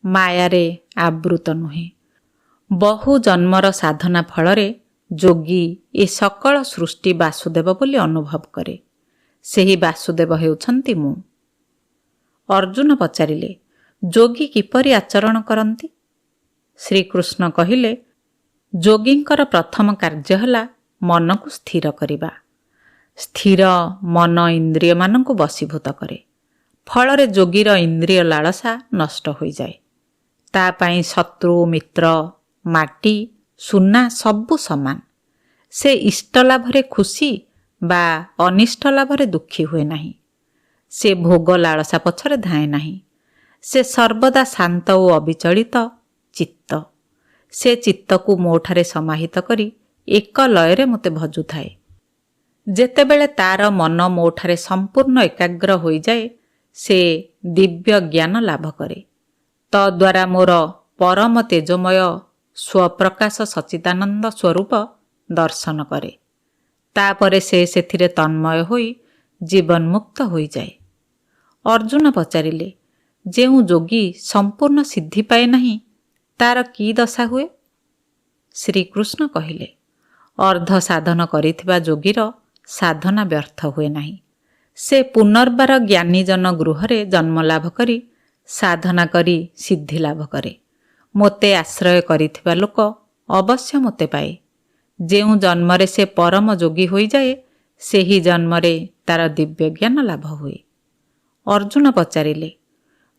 ମାୟାରେ ଆବୃତ ନୁହେଁ। ବହୁ ଜନ୍ମର ସାଧନା ଫଳରେ ଯୋଗୀ ଏ ସକଳ ସୃଷ୍ଟି ବାସୁଦେବ ବୋଲି ଅନୁଭବ କରେ। ସେହି ବାସୁଦେବ ହେଉଛନ୍ତି ମୁଁ। ଅର୍ଜୁନ ପଚାରିଲେ, ଯୋଗୀ କିପରି ଆଚରଣ କରନ୍ତି? ଶ୍ରୀକୃଷ୍ଣ କହିଲେ, ଯୋଗୀଙ୍କର ପ୍ରଥମ କାର୍ଯ୍ୟ ହେଲା ମନକୁ ସ୍ଥିର କରିବା। ସ୍ଥିର ମନ ଇନ୍ଦ୍ରିୟମାନଙ୍କୁ ବଶୀଭୂତ କରେ। ଫଳରେ ଯୋଗୀର ଇନ୍ଦ୍ରିୟ ଲାଳସା ନଷ୍ଟ ହୋଇଯାଏ। ତା ପାଇଁ ଶତ୍ରୁ, ମିତ୍ର, ମାଟି, ସୁନା ସବୁ ସମାନ। ସେ ଇଷ୍ଟ ଲାଭରେ ଖୁସି ବା ଅନିଷ୍ଟ ଲାଭରେ ଦୁଃଖୀ ହୁଏ ନାହିଁ। ସେ ଭୋଗ ଲାଳସା ପଛରେ ଧାଏଁ ନାହିଁ। ସେ ସର୍ବଦା ଶାନ୍ତ ଓ ଅବିଚଳିତ ଚିତ୍ତ। ସେ ଚିତ୍ତକୁ ମୋଠାରେ ସମାହିତ କରି ଏକ ଲୟରେ ମୋତେ ଭଜୁଥାଏ। ଯେତେବେଳେ ତାର ମନ ମୋଠାରେ ସମ୍ପୂର୍ଣ୍ଣ ଏକାଗ୍ର ହୋଇଯାଏ ସେ ଦିବ୍ୟ ଜ୍ଞାନ ଲାଭ କରେ। ତଦ୍ୱାରା ମୋର ପରମ ତେଜମୟ ସ୍ୱପ୍ରକାଶ ସଚ୍ଚିଦାନନ୍ଦ ସ୍ୱରୂପ ଦର୍ଶନ କରେ। ତାପରେ ସେ ସେଥିରେ ତନ୍ମୟ ହୋଇ ଜୀବନ୍ମୁକ୍ତ ହୋଇଯାଏ। ଅର୍ଜୁନ ପଚାରିଲେ, ଯେଉଁ ଯୋଗୀ ସମ୍ପୂର୍ଣ୍ଣ ସିଦ୍ଧି ପାଏ ନାହିଁ ତାର କି ଦଶା ହୁଏ? ଶ୍ରୀକୃଷ୍ଣ କହିଲେ, ଅର୍ଦ୍ଧ ସାଧନ କରିଥିବା ଯୋଗୀର ସାଧନା ବ୍ୟର୍ଥ ହୁଏ ନାହିଁ। ସେ ପୁନର୍ବାର ଜ୍ଞାନୀଜନ ଗୃହରେ ଜନ୍ମଲାଭ କରି ସାଧନା କରି ସିଦ୍ଧି ଲାଭ କରେ। ମୋତେ ଆଶ୍ରୟ କରିଥିବା ଲୋକ ଅବଶ୍ୟ ମୋତେ ପାଏ। ଯେଉଁ ଜନ୍ମରେ ସେ ପରମ ଯୋଗୀ ହୋଇଯାଏ ସେହି ଜନ୍ମରେ ତାର ଦିବ୍ୟ ଜ୍ଞାନ ଲାଭ ହୁଏ। ଅର୍ଜୁନ ପଚାରିଲେ,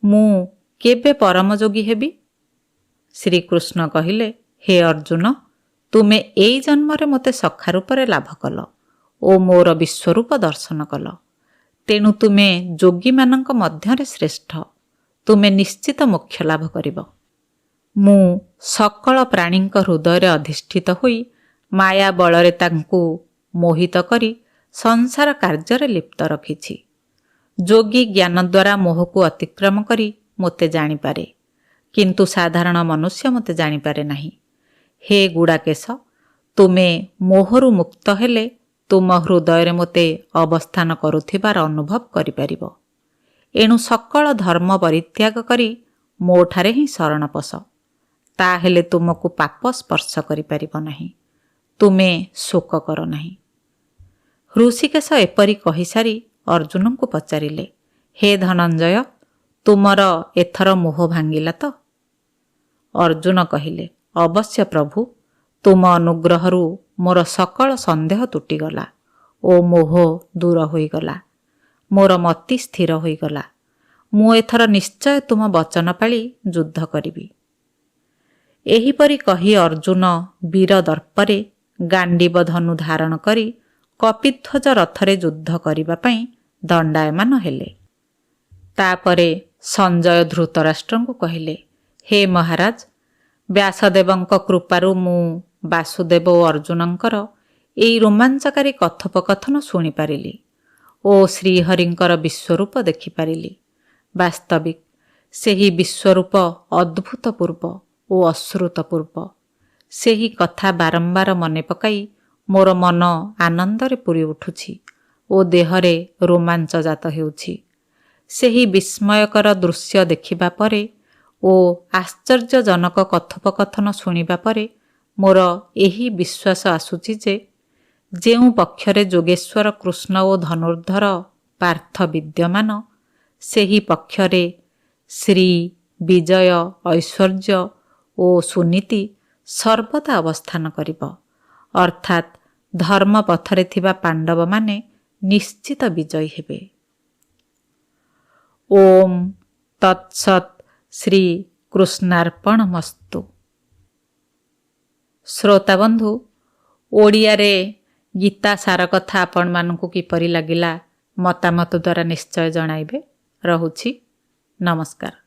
ମୁଁ କେବେ ପରମ ଯୋଗୀ ହେବି? ଶ୍ରୀକୃଷ୍ଣ କହିଲେ, ହେ ଅର୍ଜୁନ, ତୁମେ ଏଇ ଜନ୍ମରେ ମୋତେ ସଖା ରୂପରେ ଲାଭ କଲ ଓ ମୋର ବିଶ୍ୱରୂପ ଦର୍ଶନ କଲ। ତେଣୁ ତୁମେ ଯୋଗୀମାନଙ୍କ ମଧ୍ୟରେ ଶ୍ରେଷ୍ଠ। ତୁମେ ନିଶ୍ଚିତ ମୋକ୍ଷ ଲାଭ କରିବ। ମୁଁ ସକଳ ପ୍ରାଣୀଙ୍କ ହୃଦୟରେ ଅଧିଷ୍ଠିତ ହୋଇ ମାୟା ବଳରେ ତାଙ୍କୁ ମୋହିତ କରି ସଂସାର କାର୍ଯ୍ୟରେ ଲିପ୍ତ ରଖିଛି। ଯୋଗୀ ଜ୍ଞାନ ଦ୍ୱାରା ମୋହକୁ ଅତିକ୍ରମ କରି ମୋତେ ଜାଣିପାରେ, କିନ୍ତୁ ସାଧାରଣ ମନୁଷ୍ୟ ମୋତେ ଜାଣିପାରେ ନାହିଁ। ହେ ଗୁଡ଼ାକେଶ, ତୁମେ ମୋହରୁ ମୁକ୍ତ ହେଲେ ତୁମ ହୃଦୟରେ ମୋତେ ଅବସ୍ଥାନ କରୁଥିବାର ଅନୁଭବ କରିପାରିବ। ଏଣୁ ସକଳ ଧର୍ମ ପରିତ୍ୟାଗ କରି ମୋଠାରେ ହିଁ ଶରଣ ପଶ। ତାହେଲେ ତୁମକୁ ପାପ ସ୍ପର୍ଶ କରିପାରିବ ନାହିଁ। ତୁମେ ଶୋକ କର ନାହିଁ। ହୃଷିକେଶ ଏପରି କହିସାରି ଅର୍ଜୁନଙ୍କୁ ପଚାରିଲେ, ହେ ଧନଞ୍ଜୟ, ତୁମର ଏଥର ମୋହ ଭାଙ୍ଗିଲା ତ? ଅର୍ଜୁନ କହିଲେ, ଅବଶ୍ୟ ପ୍ରଭୁ, ତୁମ ଅନୁଗ୍ରହରୁ ମୋର ସକଳ ସନ୍ଦେହ ତୁଟିଗଲା ଓ ମୋହ ଦୂର ହୋଇଗଲା। ମୋର ମତି ସ୍ଥିର ହୋଇଗଲା। ମୁଁ ଏଥର ନିଶ୍ଚୟ ତୁମ ବଚନ ପାଳି ଯୁଦ୍ଧ କରିବି। ଏହିପରି କହି ଅର୍ଜୁନ ବୀର ଦର୍ପରେ ଗାଣ୍ଡିବ ଧନୁ ଧାରଣ କରି କପିଧ୍ୱଜ ରଥରେ ଯୁଦ୍ଧ କରିବା ପାଇଁ ଦଣ୍ଡାୟମାନ ହେଲେ। ତାପରେ ସଞ୍ଜୟ ଧୃତରାଷ୍ଟ୍ରଙ୍କୁ କହିଲେ, ହେ ମହାରାଜ, ବ୍ୟାସଦେବଙ୍କ କୃପାରୁ ମୁଁ ବାସୁଦେବ ଓ ଅର୍ଜୁନଙ୍କର ଏହି ରୋମାଞ୍ଚକାରୀ କଥୋପକଥନ ଶୁଣିପାରିଲି ଓ ଶ୍ରୀହରିଙ୍କର ବିଶ୍ୱରୂପ ଦେଖିପାରିଲି। ବାସ୍ତବିକ ସେହି ବିଶ୍ୱରୂପ ଅଦ୍ଭୁତପୂର୍ବ ଓ ଅଶ୍ରୁତପୂର୍ବ। ସେହି କଥା ବାରମ୍ବାର ମନେ ପକାଇ ମୋର ମନ ଆନନ୍ଦରେ ପୂରି ଉଠୁଛି ଓ ଦେହରେ ରୋମାଞ୍ଚଜାତ ହେଉଛି। ସେହି ବିସ୍ମୟକର ଦୃଶ୍ୟ ଦେଖିବା ପରେ ଓ ଆଶ୍ଚର୍ଯ୍ୟଜନକ କଥୋପକଥନ ଶୁଣିବା ପରେ ମୋର ଏହି ବିଶ୍ୱାସ ଆସୁଛି ଯେ ଯେଉଁ ପକ୍ଷରେ ଯୋଗେଶ୍ୱର କୃଷ୍ଣ ଓ ଧନୁର୍ଦ୍ଧର ପାର୍ଥ ବିଦ୍ୟମାନ ସେହି ପକ୍ଷରେ ଶ୍ରୀ, ବିଜୟ, ଐଶ୍ୱର୍ଯ୍ୟ ଓ ସୁନୀତି ସର୍ବଦା ଅବସ୍ଥାନ କରିବ, ଅର୍ଥାତ୍ ଧର୍ମ ପଥରେ ଥିବା ପାଣ୍ଡବମାନେ ନିଶ୍ଚିତ ବିଜୟୀ ହେବେ। ଓମ୍ ତତ୍ସତ୍ ଶ୍ରୀ କୃଷ୍ଣାର୍ପଣମସ୍ତୁ। ଶ୍ରୋତାବନ୍ଧୁ, ଓଡ଼ିଆରେ ଗୀତା ସାର କଥା ଆପଣମାନଙ୍କୁ କିପରି ଲାଗିଲା ମତାମତ ଦ୍ୱାରା ନିଶ୍ଚୟ ଜଣାଇବେ। ରହୁଛି, ନମସ୍କାର।